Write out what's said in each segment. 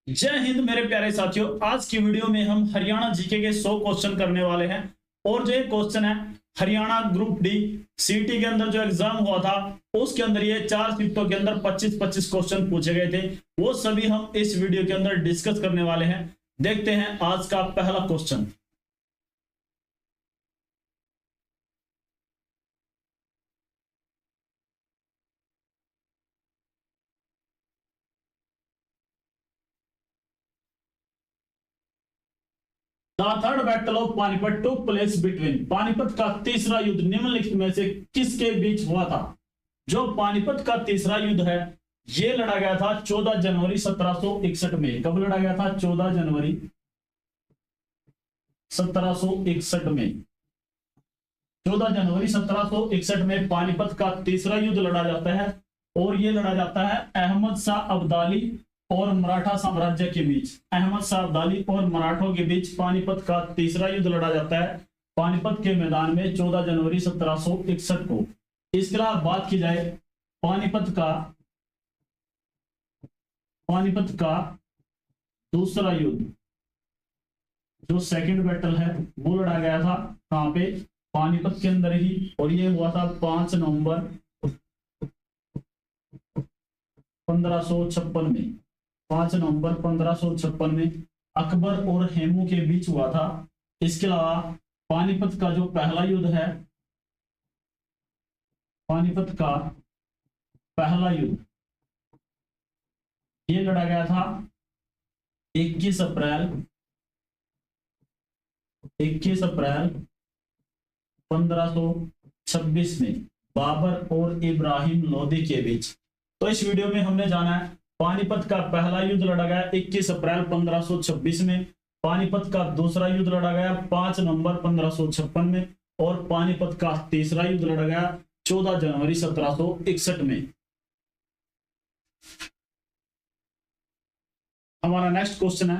जय हिंद मेरे प्यारे साथियों। आज की वीडियो में हम हरियाणा जीके के 100 क्वेश्चन करने वाले हैं। और जो ये क्वेश्चन है हरियाणा ग्रुप डी सीटी के अंदर जो एग्जाम हुआ था उसके अंदर ये 4 शिफ्टों के अंदर 25-25 क्वेश्चन पूछे गए थे। वो सभी हम इस वीडियो के अंदर डिस्कस करने वाले हैं। देखते हैं आज का पहला question. The third battle of Panipat took place between. Panipat का तीसरा युद्ध निम्नलिखित में से किसके बीच हुआ था? जो पानीपत का तीसरा युद्ध है ये लड़ा गया था 14 जनवरी 1761 में। कब लड़ा गया था? 14 जनवरी 1761 में। 14 जनवरी 1761 में पानीपत का तीसरा युद्ध लड़ा जाता है और ये लड़ा जाता है अहमद शाह अब्दाली और मराठा साम्राज्य के बीच। अहमद शाह अब्दाली और मराठों के बीच पानीपत का तीसरा युद्ध लड़ा जाता है पानीपत के मैदान में 14 जनवरी 1761 को। इसके अलावा बात की जाए पानीपत का दूसरा युद्ध जो सेकंड बैटल है वो लड़ा गया था कहां पे? पानीपत के अंदर ही। और ये हुआ था 5 नवंबर 1556 में। 5 नवंबर 1556 में अकबर और हेमू के बीच हुआ था। इसके अलावा पानीपत का जो पहला युद्ध है, पानीपत का पहला युद्ध ये लड़ा गया था 21 अप्रैल 1526 में बाबर और इब्राहिम लोदी के बीच। तो इस वीडियो में हमने जाना है पानीपत का पहला युद्ध लड़ा गया 21 अप्रैल 1526 में, पानीपत का दूसरा युद्ध लड़ा गया 5 नवंबर 1556 में और पानीपत का तीसरा युद्ध लड़ा गया 14 जनवरी 1761 में। हमारा नेक्स्ट क्वेश्चन है,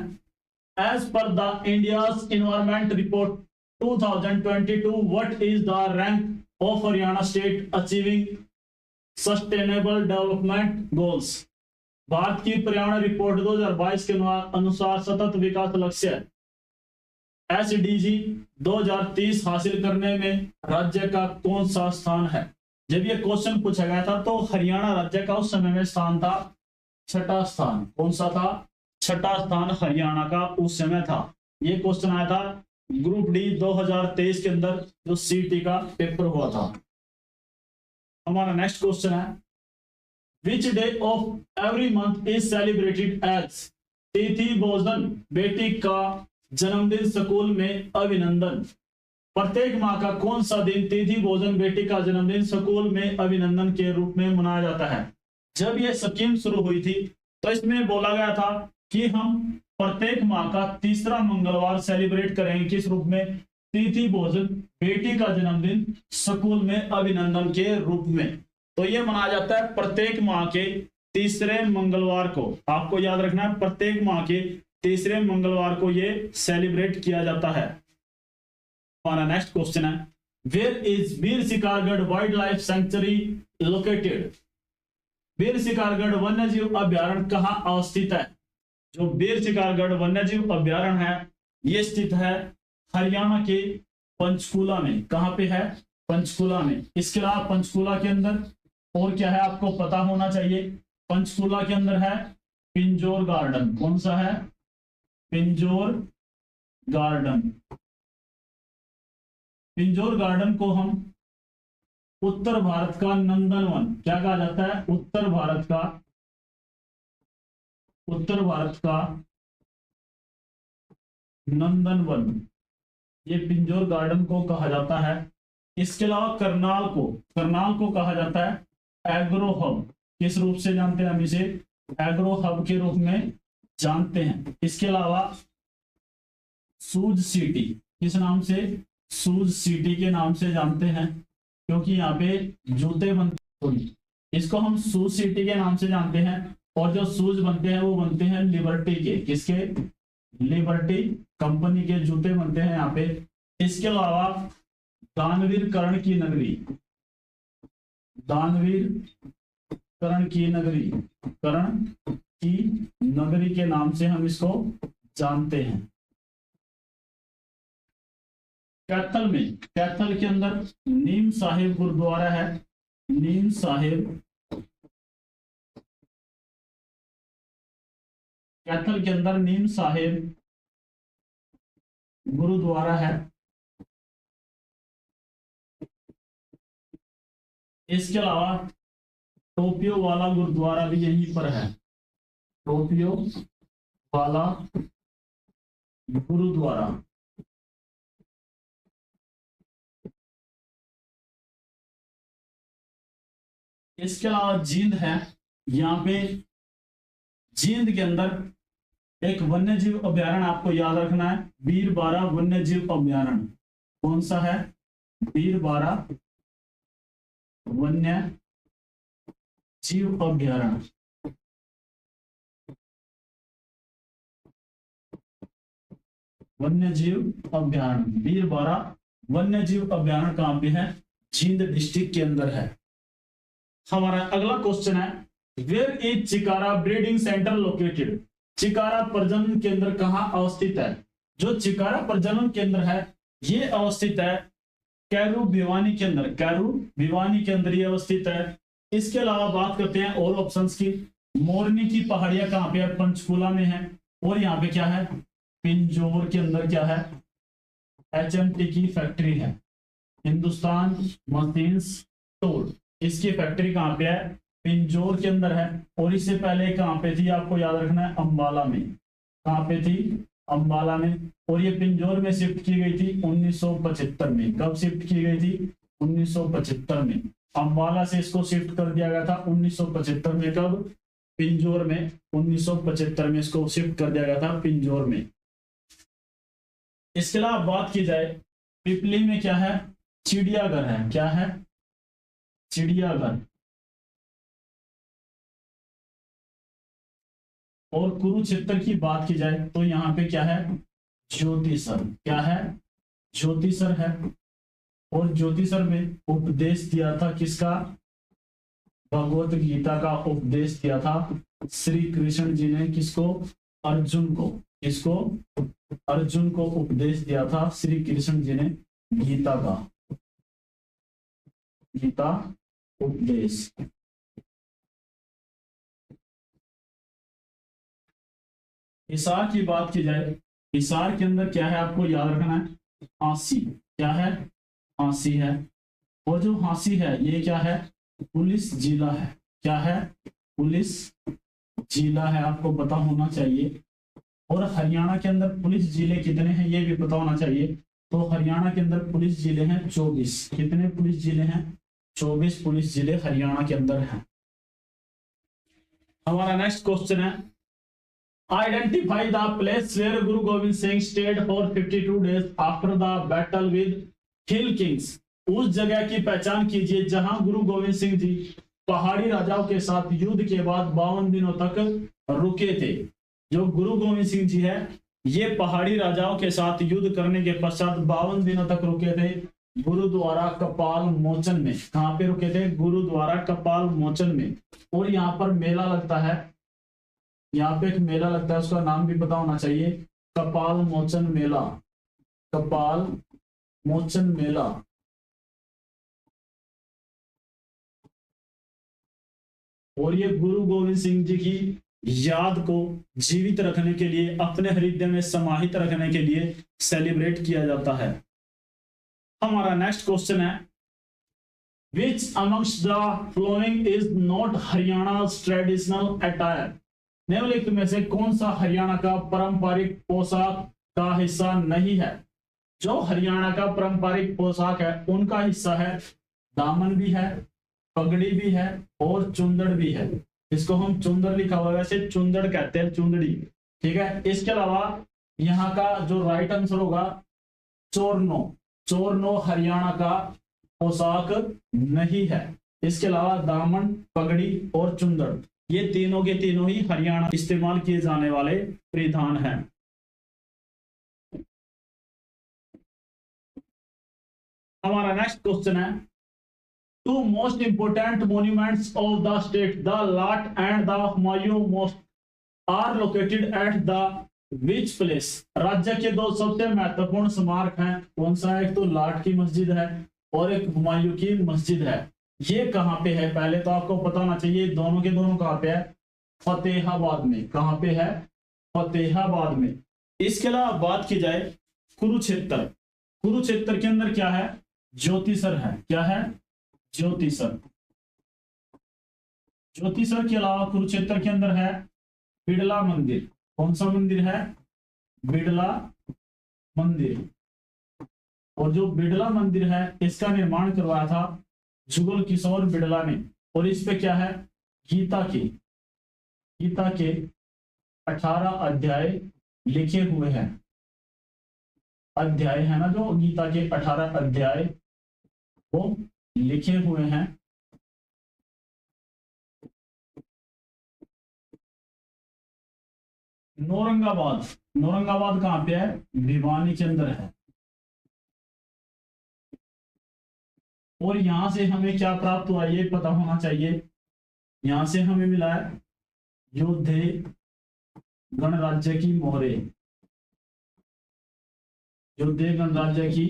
as per the India's environment report 2022 what is the rank of Haryana state achieving sustainable development goals. Bharat की पर्यावरण रिपोर्ट 2022 के अनुसार सतत विकास लक्ष्य एसडीजी 2030 हासिल करने में राज्य का कौन सा स्थान है? जब ये क्वेश्चन पूछा गया था तो हरियाणा राज्य का उस समय में स्थान था 6ठा स्थान। कौन सा था? 6ठा स्थान हरियाणा का उस समय था। ये क्वेश्चन आया था ग्रुप डी 2023 के अंदर जो सीटी का पेपर हुआ था। हमारा नेक्स्ट क्वेश्चन है, Which day of every month is celebrated as तिथि भोजन बेटी का जन्मदिन स्कूल में अभिनंदन। प्रत्येक माह का कौन सा दिन तिथि भोजन बेटी का जन्मदिन स्कूल में अभिनंदन के रूप में मनाया जाता है? जब यह स्कीम शुरू हुई थी तो इसमें बोला गया था कि हम प्रत्येक माह का तीसरा मंगलवार सेलिब्रेट करेंगे। किस रूप में? तिथि भोजन बेटी का जन्मदिन स्कूल में अभिनंदन के रूप में। तो ये मनाया जाता है प्रत्येक माह के तीसरे मंगलवार को। आपको याद रखना है प्रत्येक माह के तीसरे मंगलवार को ये सेलिब्रेट किया जाता है। हमारा नेक्स्ट क्वेश्चन है, where is Veer Shikargarh wildlife sanctuary located. Veer Shikargarh वन्यजीव अभ्यारण्य कहाँ अवस्थित है? जो वीर शिकारगढ़ वन्यजीव अभ्यारण्य है ये स्थित है हरियाणा के पंचकूला में। कहां पे है? पंचकूला में। इसके अलावा पंचकूला के अंदर और क्या है आपको पता होना चाहिए? पंचकूला के अंदर है पिंजौर गार्डन। कौन सा है? पिंजौर गार्डन। पिंजौर गार्डन को हम उत्तर भारत का नंदनवन क्या कहा जाता है? उत्तर भारत का नंदनवन, ये पिंजौर गार्डन को कहा जाता है। इसके अलावा करनाल को कहा जाता है एग्रो हब। किस रूप से जानते हैं हम इसे? एग्रो हब के रूप में जानते हैं। इसके अलावा सूज सिटी, किस नाम से? सूज सिटी के नाम से जानते हैं क्योंकि यहाँ पे जूते बनते हैं। इसको हम सूज सिटी के नाम से जानते हैं। और जो शूज बनते हैं वो बनते हैं लिबर्टी के। किसके? लिबर्टी कंपनी के जूते बनते हैं यहाँ पे। इसके अलावा दानवीर कर्ण की नगरी, कर्ण की नगरी के नाम से हम इसको जानते हैं। कैथल के अंदर नीम साहिब गुरुद्वारा है। नीम साहिब कैथल के अंदर नीम साहिब गुरुद्वारा है। इसके अलावा टोपियो वाला गुरुद्वारा भी यहीं पर है। टोपियो वाला गुरुद्वारा इसके अलावा जींद है। यहाँ पे जींद के अंदर एक वन्य जीव अभ्यारण्य आपको याद रखना है, बीरबारा वन्य जीव अभ्यारण्य। कौन सा है? बीरबारा वन्य जीव अभ्यारण्य। वन्य जीव अभ्यारण्य बीरबारा वन्य जीव अभ्यारण्य कहां पे है? जींद डिस्ट्रिक्ट के अंदर है। हमारा अगला क्वेश्चन है, where is chinkara breeding centre located? चिकारा प्रजनन केंद्र कहां अवस्थित है? जो चिकारा प्रजनन केंद्र है ये अवस्थित है कैरू भिवानी के अंदर। कैरू भिवानी के अंदर ये अवस्थित है। इसके अलावा बात करते हैं और ऑप्शंस की। मोरनी की पहाड़ियां कहां पे है? पंचकुला में है। और यहाँ पे क्या है? पिंजौर के अंदर क्या है? HMT की फैक्ट्री है, हिंदुस्तान मशीन्स टूल। इसकी फैक्ट्री कहां पे है? पिंजौर के अंदर है। और इससे पहले कहां पे थी आपको याद रखना है? अंबाला में। कहां पे थी? अंबाला में। और ये पिंजौर में शिफ्ट की गई थी 1975 में। कब शिफ्ट की गई थी? 1975 में। अंबाला से इसको शिफ्ट कर दिया गया था 1975 में। कब? पिंजौर में। 1975 में इसको शिफ्ट कर दिया गया था पिंजौर में। इसके अलावा बात की जाए पिपली में क्या है? चिड़ियाघर है। क्या है? चिड़ियाघर। और कुरुक्षेत्र की बात की जाए तो यहाँ पे क्या है? ज्योतिसर। क्या है? ज्योतिसर है। और ज्योतिसर में उपदेश दिया था किसका? भगवत गीता का उपदेश दिया था श्री कृष्ण जी ने। किसको? अर्जुन को। किसको? अर्जुन को उपदेश दिया था श्री कृष्ण जी ने गीता का। गीता उपदेश। हिसार की बात की जाए, हिसार के अंदर क्या है आपको याद रखना है? हाँसी। क्या है? हाँसी है। और जो हाँसी है ये क्या है? पुलिस जिला है। क्या है? पुलिस जिला है, आपको पता होना चाहिए। और हरियाणा के अंदर पुलिस जिले कितने हैं ये भी पता होना चाहिए। तो हरियाणा के अंदर पुलिस जिले हैं 24। कितने पुलिस जिले हैं? 24 पुलिस जिले हरियाणा के अंदर हैं। हमारा नेक्स्ट क्वेश्चन है, identify the place where Guru Govind Singh state for 52 days after the battle with hill Kings. उस जगह की पहचान कीजिए जहां गुरु गोविंद सिंह जी पहाड़ी राजाओं के साथ युद्ध के बाद 52 दिनों तक रुके थे। जो गुरु गोविंद सिंह जी है ये पहाड़ी राजाओं के साथ युद्ध करने के पश्चात 52 दिनों तक रुके थे गुरुद्वारा कपाल मोचन में। कहां पे रुके थे? गुरुद्वारा कपाल मोचन में। और यहाँ पर मेला लगता है, यहाँ पे एक मेला लगता है, उसका नाम भी पता होना चाहिए, कपाल मोचन मेला। कपाल मोचन मेला। और ये गुरु गोविंद सिंह जी की याद को जीवित रखने के लिए, अपने हृदय में समाहित रखने के लिए सेलिब्रेट किया जाता है। हमारा नेक्स्ट क्वेश्चन है, Which amongst the following is not Haryana's traditional attire? निम्नलिखित में से कौन सा हरियाणा का पारंपरिक पोशाक का हिस्सा नहीं है? जो हरियाणा का पारंपरिक पोशाक है उनका हिस्सा है दामन भी है, पगड़ी भी है और चुंदड़ भी है। इसको हम चुंदड़ लिखा हुआ है, वैसे चुंदड़ कहते हैं, चुंदड़ी। ठीक है। इसके अलावा यहाँ का जो राइट आंसर होगा चोरनो। चोरनो हरियाणा का पोशाक नहीं है। इसके अलावा दामन, पगड़ी और चुंदड़ ये तीनों के तीनों ही हरियाणा इस्तेमाल किए जाने वाले परिधान हैं। हमारा नेक्स्ट क्वेश्चन है, two most important monuments of the state, the Lat and the Humayun are located at the which place. राज्य के दो सबसे महत्वपूर्ण स्मारक हैं, कौन सा है? एक तो लाट की मस्जिद है और एक हुमायूं की मस्जिद है। ये कहाँ पे है? पहले तो आपको पता होना चाहिए दोनों के दोनों कहाँ पे है? फतेहाबाद में। कहाँ पे है? फतेहाबाद में। इसके अलावा बात की जाए कुरुक्षेत्र, कुरुक्षेत्र के अंदर क्या है? ज्योतिसर है। क्या है? ज्योतिसर। ज्योतिसर के अलावा कुरुक्षेत्र के अंदर है बिड़ला मंदिर। कौन सा मंदिर है? बिड़ला मंदिर। और जो बिड़ला मंदिर है इसका निर्माण करवाया था जुगल किशोर बिड़ला ने। और इस पे क्या है? गीता के 18 अध्याय लिखे हुए हैं। अध्याय है ना, जो गीता के 18 अध्याय वो लिखे हुए हैं। नौरंगाबाद, नौरंगाबाद कहाँ पे है? भिवानी के अंदर है। और यहां से हमें क्या प्राप्त हुआ ये पता होना चाहिए। यहां से हमें मिला है योद्धे गणराज्य की मोहरे। योद्धे गणराज्य की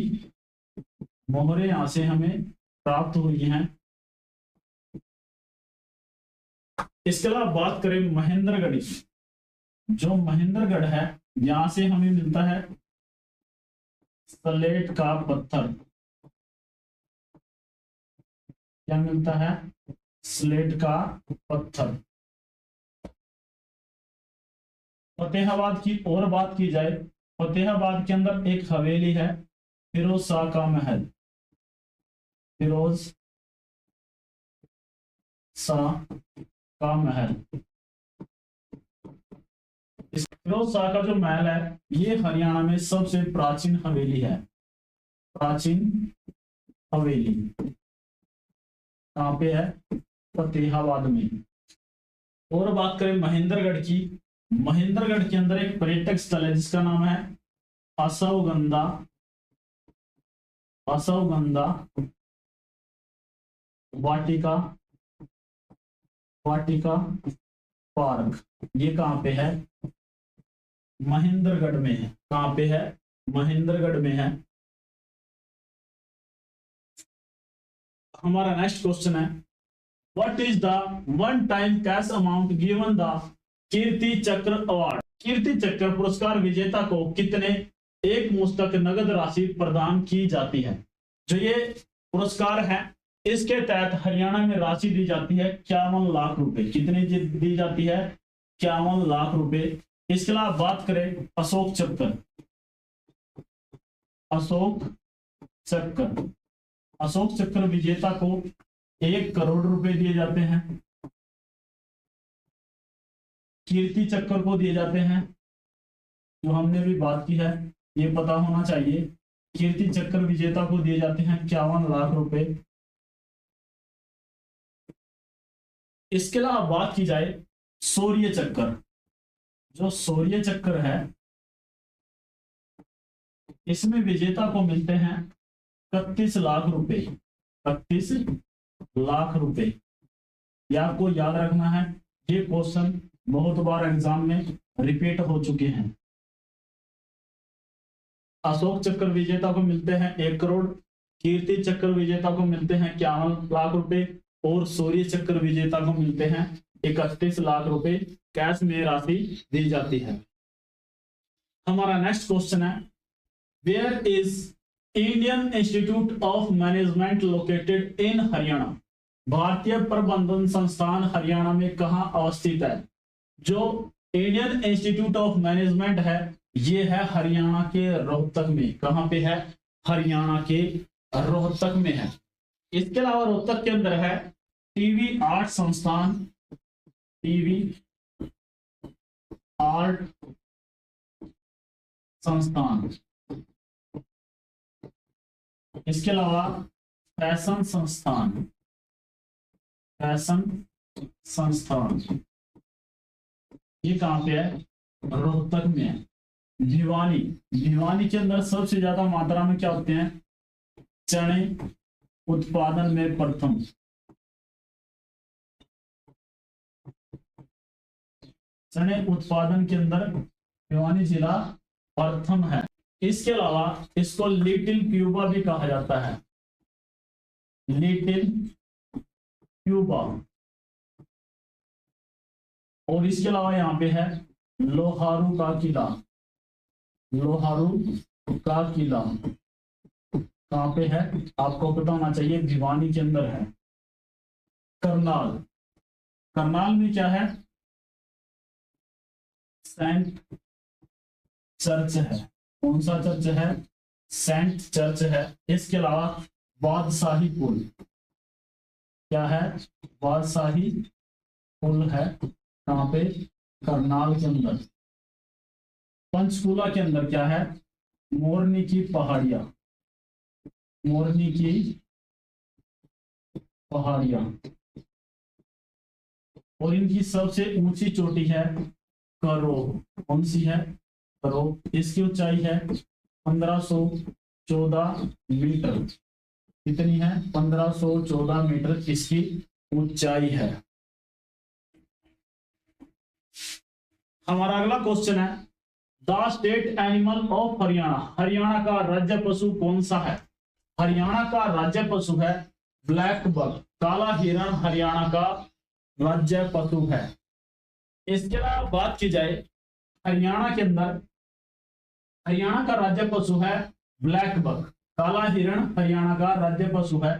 मोहरे यहां से हमें प्राप्त हुई हैं। इसके अलावा बात करें महेंद्रगढ़ की, जो महेंद्रगढ़ है यहां से हमें मिलता है स्लेट का पत्थर। क्या मिलता है? स्लेट का पत्थर। फतेहाबाद की और बात की जाए, फतेहाबाद के अंदर एक हवेली है फिरोज शाह का महल। फिरोज शाह का महल। इस फिरोज शाह का जो महल है ये हरियाणा में सबसे प्राचीन हवेली है। प्राचीन हवेली कहाँ पे है? फतेहाबाद में। और बात करें महेंद्रगढ़ की, महेंद्रगढ़ के अंदर एक पर्यटक स्थल है जिसका नाम है असवगंधा, असवगंधा वाटिका, वाटिका पार्क। ये कहाँ पे है? महेंद्रगढ़ में है। कहाँ पे है? महेंद्रगढ़ में है। हमारा नेक्स्ट क्वेश्चन है what is the one time cash amount given the Kirti Chakra award. कीर्ति चक्र पुरस्कार विजेता को कितने एक मुश्तक नगद राशि प्रदान की जाती है? जो ये पुरस्कार है इसके तहत हरियाणा में राशि दी जाती है 51 लाख रुपए। कितनी दी जाती है? 51 लाख रुपए। इसके अलावा बात करें अशोक चक्र, अशोक चक्र, अशोक चक्र विजेता को 1 करोड़ रुपए दिए जाते हैं। कीर्ति चक्र को दिए जाते हैं, जो हमने भी बात की है ये पता होना चाहिए। कीर्ति चक्र विजेता को दिए जाते हैं 51 लाख रुपए। इसके अलावा बात की जाए शौर्य चक्र, जो शौर्य चक्र है इसमें विजेता को मिलते हैं 31 लाख रुपए। 31 लाख रुपए। ये आपको याद रखना है, ये क्वेश्चन बहुत बार एग्जाम में रिपीट हो चुके हैं। अशोक चक्र विजेता को मिलते हैं 1 करोड़, कीर्ति चक्र विजेता को मिलते हैं 51 लाख रुपए और शौर्य चक्र विजेता को मिलते हैं 31 लाख रुपए कैश में राशि दी जाती है। हमारा नेक्स्ट क्वेश्चन है where is Indian institute of management located in Haryana. भारतीय प्रबंधन संस्थान हरियाणा में कहां अवस्थित है? जो इंडियन इंस्टीट्यूट ऑफ मैनेजमेंट है ये है हरियाणा के रोहतक में। कहां पे है? हरियाणा के रोहतक में है। इसके अलावा रोहतक के अंदर है टीवी आर्ट संस्थान, टीवी आर्ट संस्थान। इसके अलावा फैशन संस्थान, फैशन संस्थान ये कहां पे है? रोहतक में है। भिवानी, भिवानी के अंदर सबसे ज्यादा मात्रा में क्या होते हैं? चने उत्पादन में प्रथम। चने उत्पादन के अंदर भिवानी जिला प्रथम है। इसके अलावा इसको लिटिल क्यूबा भी कहा जाता है, लिटिल क्यूबा। और इसके अलावा यहाँ पे है लोहारू का किला, लोहारू का किला कहाँ पे है आपको पता होना चाहिए, भिवानी के अंदर है। करनाल, करनाल में क्या है, सेंट चर्च है। कौन सा चर्च है, सेंट चर्च है। इसके अलावा बादशाही पुल, क्या है, बादशाही पुल है कहाँ पे, करनाल के अंदर। पंचकूला के अंदर क्या है, मोरनी की पहाड़ियां, मोरनी की पहाड़ियां। और इनकी सबसे ऊंची चोटी है करो, कौन सी है, करो। इसकी ऊंचाई है 1514 मीटर। कितनी है, 1514 मीटर इसकी ऊंचाई है। हमारा अगला क्वेश्चन है, the state animal of Haryana, Haryana का राज्य पशु कौन सा है। हरियाणा का राज्य पशु है ब्लैक बक, काला हिरण हरियाणा का राज्य पशु है। इसके अलावा बात की जाए हरियाणा के अंदर, हरियाणा का राज्य पशु है ब्लैक बक, काला हिरण हरियाणा का राज्य पशु है।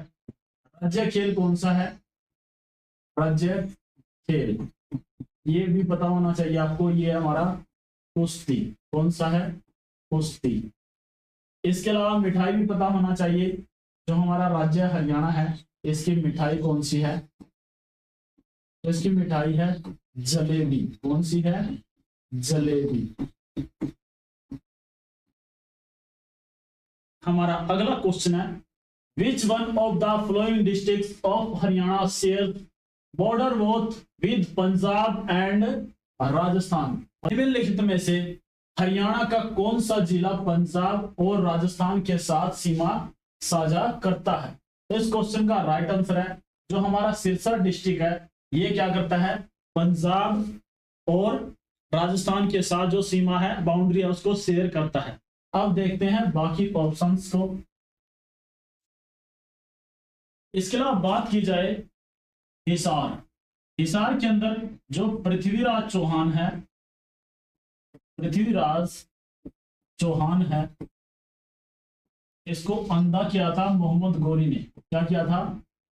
राज्य खेल कौन सा है, राज्य खेल ये भी पता होना चाहिए आपको, ये हमारा कुश्ती, कौन सा है, कुश्ती। इसके अलावा मिठाई भी पता होना चाहिए, जो हमारा राज्य हरियाणा है इसकी मिठाई कौन सी है, इसकी मिठाई है जलेबी। कौन सी है, जलेबी। हमारा अगला क्वेश्चन है, which one of the following districts of Haryana share border both with Punjab and Rajasthan. निम्नलिखित में से हरियाणा का कौन सा जिला पंजाब और राजस्थान के साथ सीमा साझा करता है। तो इस क्वेश्चन का राइट आंसर है, जो हमारा सिरसा डिस्ट्रिक्ट है ये क्या करता है, पंजाब और राजस्थान के साथ जो सीमा है, बाउंड्री है, उसको शेयर करता है। अब देखते हैं बाकी ऑप्शंस को। इसके अलावा बात की जाए हिसार, हिसार के अंदर जो पृथ्वीराज चौहान है, पृथ्वीराज चौहान है, इसको अंधा किया था मोहम्मद गोरी ने। क्या किया था,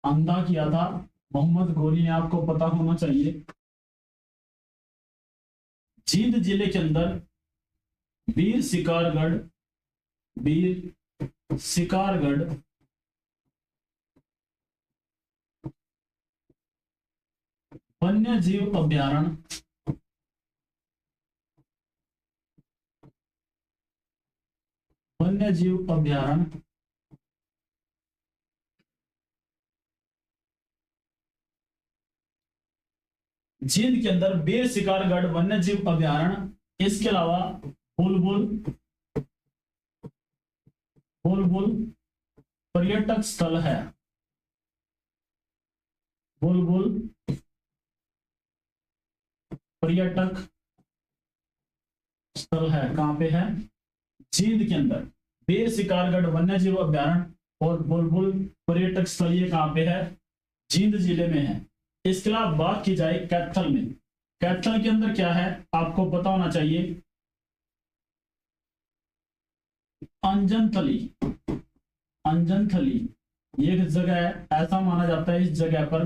अंधा किया था मोहम्मद गोरी ने, आपको पता होना चाहिए। जींद जिले के अंदर वीर शिकारगढ़, वीर शिकारगढ़ वन्य जीव अभ्यारण्य, वन्य जीव अभ्यारण्य जींद के अंदर वीर शिकारगढ़ वन्य जीव अभ्यारण्य। इसके अलावा बुलबुल, बुलबुल पर्यटक स्थल है, बुलबुल पर्यटक स्थल है, कहां पे है, जींद के अंदर। वीर शिकारगढ़ वन्य जीव अभ्यारण्य और बुलबुल पर्यटक स्थल ये कहां पे है, जींद जिले में है। इसके अलावा बात की जाए कैथल में, कैथल के अंदर क्या है आपको पता होना चाहिए, अंजनथली, अंजनथली ये एक जगह है, ऐसा माना जाता है इस जगह पर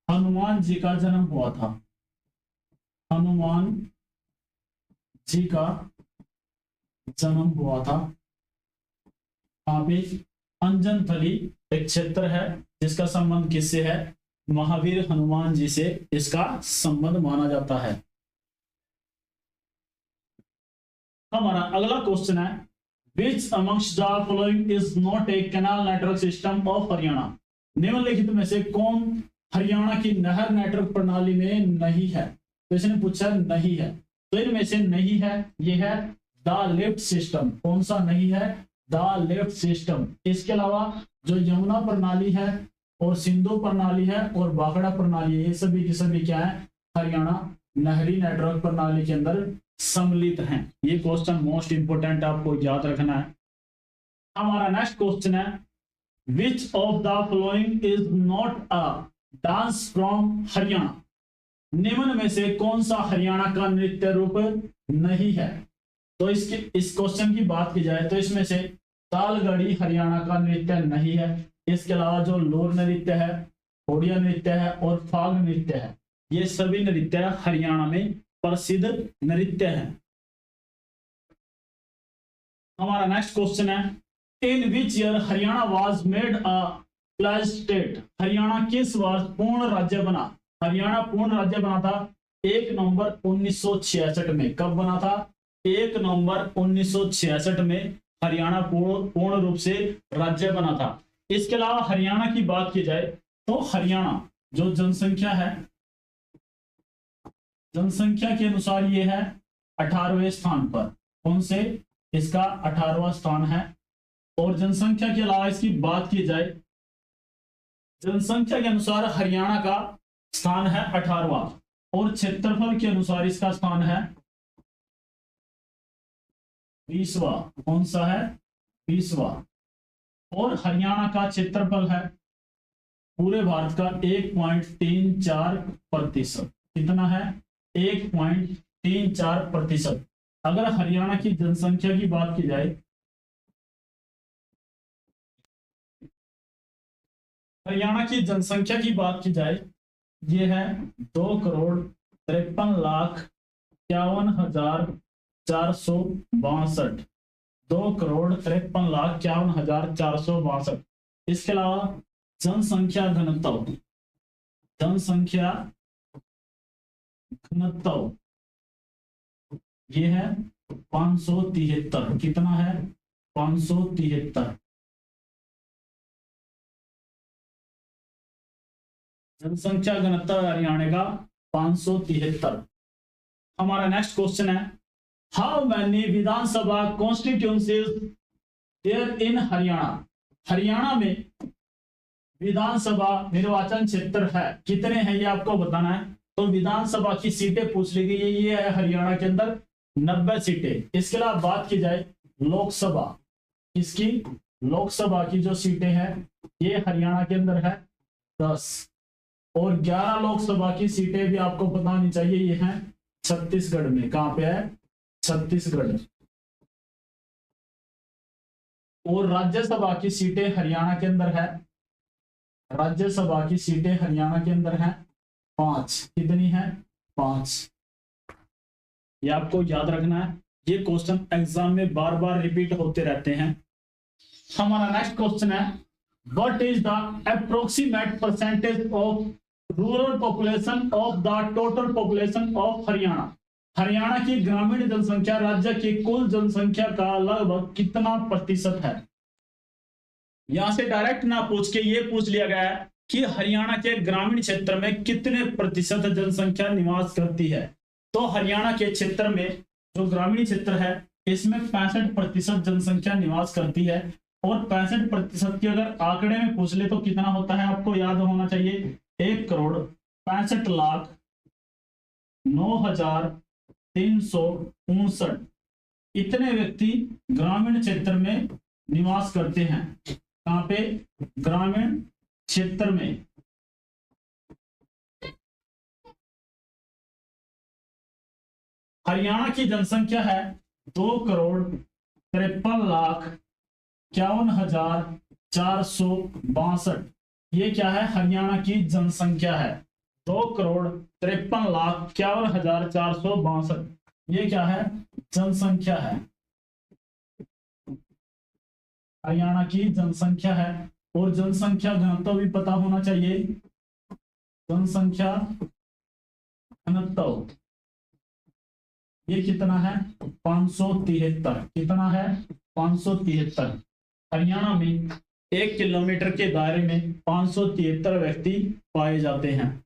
हनुमान जी का जन्म हुआ था, हनुमान जी का जन्म हुआ था। वहां पे अंजनथली एक क्षेत्र है जिसका संबंध किससे है, महावीर हनुमान जी से इसका संबंध माना जाता है। हमारा अगला क्वेश्चन है, which amongst the following is not a canal network system of Haryana. निम्नलिखित में से कौन हरियाणा की नहर नेटवर्क प्रणाली में नहीं है। तो इसने पूछा नहीं है, तो इनमें से नहीं है ये है द लिफ्ट सिस्टम। कौन सा नहीं है, द लिफ्ट सिस्टम। इसके अलावा जो यमुना प्रणाली है और सिंधु प्रणाली है और बागड़ा प्रणाली है, ये सभी की सभी क्या है, हरियाणा नहरी नेटवर्क प्रणाली के अंदर सम्मिलित हैं। ये क्वेश्चन मोस्ट इंपोर्टेंट आपको याद रखना है। हमारा नेक्स्ट क्वेश्चन है, विच of the following is not a dance from Haryana? निम्न में से कौन सा हरियाणा का नृत्य रूप नहीं है? तो इस क्वेश्चन की बात की जाए तो इसमें से तालगढ़ी हरियाणा का नृत्य नहीं है। इसके अलावा जो लोर नृत्य है, ओडिया नृत्य है और फाग नृत्य है, ये सभी नृत्य हरियाणा में प्रसिद्ध नृत्य हैं। हमारा नेक्स्ट क्वेश्चन है, in which year Haryana was made a pledge state? Haryana किस वर्ष पूर्ण राज्य बना? हरियाणा पूर्ण राज्य बना था 1 नवंबर 1966 में। कब बना था? 1 नवंबर 1966 में हरियाणा पूर्ण रूप से राज्य बना था। इसके अलावा हरियाणा की बात की जाए तो हरियाणा जो जनसंख्या है, जनसंख्या के अनुसार ये है 18वें स्थान पर। कौन से? इसका 18वां स्थान है। और जनसंख्या के अलावा इसकी बात की जाए, जनसंख्या के अनुसार हरियाणा का स्थान है 18वां और क्षेत्रफल के अनुसार इसका स्थान है 20वां। कौन सा है? 20वां। और हरियाणा का क्षेत्रफल है पूरे भारत का 1.34%। कितना है? 1.34%। अगर हरियाणा की जनसंख्या की बात की जाए, हरियाणा की जनसंख्या की बात की जाए, ये है 2,53,51,462। 2,53,51,462। इसके अलावा जनसंख्या घनत्व, जनसंख्या घनत्व ये है 573। कितना है? 573। जनसंख्या घनत्व हरियाणा का 573। हमारा नेक्स्ट क्वेश्चन है, how many Vidhan Sabha constituencies there in Haryana? Haryana में विधानसभा निर्वाचन क्षेत्र है कितने हैं, ये आपको बताना है। तो विधानसभा की सीटें पूछ ली गई, ये है हरियाणा के अंदर 90 सीटें। इसके अलावा बात की जाए लोकसभा, इसकी लोकसभा की जो सीटें हैं ये हरियाणा के अंदर है 10। और 11 लोकसभा की सीटें भी आपको बतानी चाहिए, ये हैं छत्तीसगढ़ में। कहां पे है? छत्तीसगढ़। और राज्यसभा की सीटें हरियाणा के अंदर है, राज्यसभा की सीटें हरियाणा के अंदर हैं 5। कितनी है? 5। ये आपको याद रखना है, ये क्वेश्चन एग्जाम में बार बार रिपीट होते रहते हैं। हमारा नेक्स्ट क्वेश्चन है, what is the approximate percentage of rural population of the total population of Haryana? Haryana की ग्रामीण जनसंख्या राज्य की कुल जनसंख्या का लगभग कितना प्रतिशत है? यहां से डायरेक्ट ना पूछ के ये पूछ लिया गया है कि हरियाणा के ग्रामीण क्षेत्र में कितने प्रतिशत जनसंख्या निवास करती है। तो हरियाणा के क्षेत्र में जो ग्रामीण क्षेत्र है इसमें 65% जनसंख्या निवास करती है। और 65% की अगर आंकड़े में पूछ ले तो कितना होता है, आपको याद होना चाहिए 1,65,09,359। इतने व्यक्ति ग्रामीण क्षेत्र में निवास करते हैं। कहां पे? ग्रामीण क्षेत्र में। हरियाणा की जनसंख्या है 2,53,51,462। ये क्या है? हरियाणा की जनसंख्या है 2,53,51,462। ये क्या है? जनसंख्या है, हरियाणा की जनसंख्या है। और जनसंख्या घनत्व भी पता होना चाहिए, जनसंख्या घनत्व ये कितना है? 573। कितना है? 573। हरियाणा में 1 किलोमीटर के दायरे में 573 व्यक्ति पाए जाते हैं।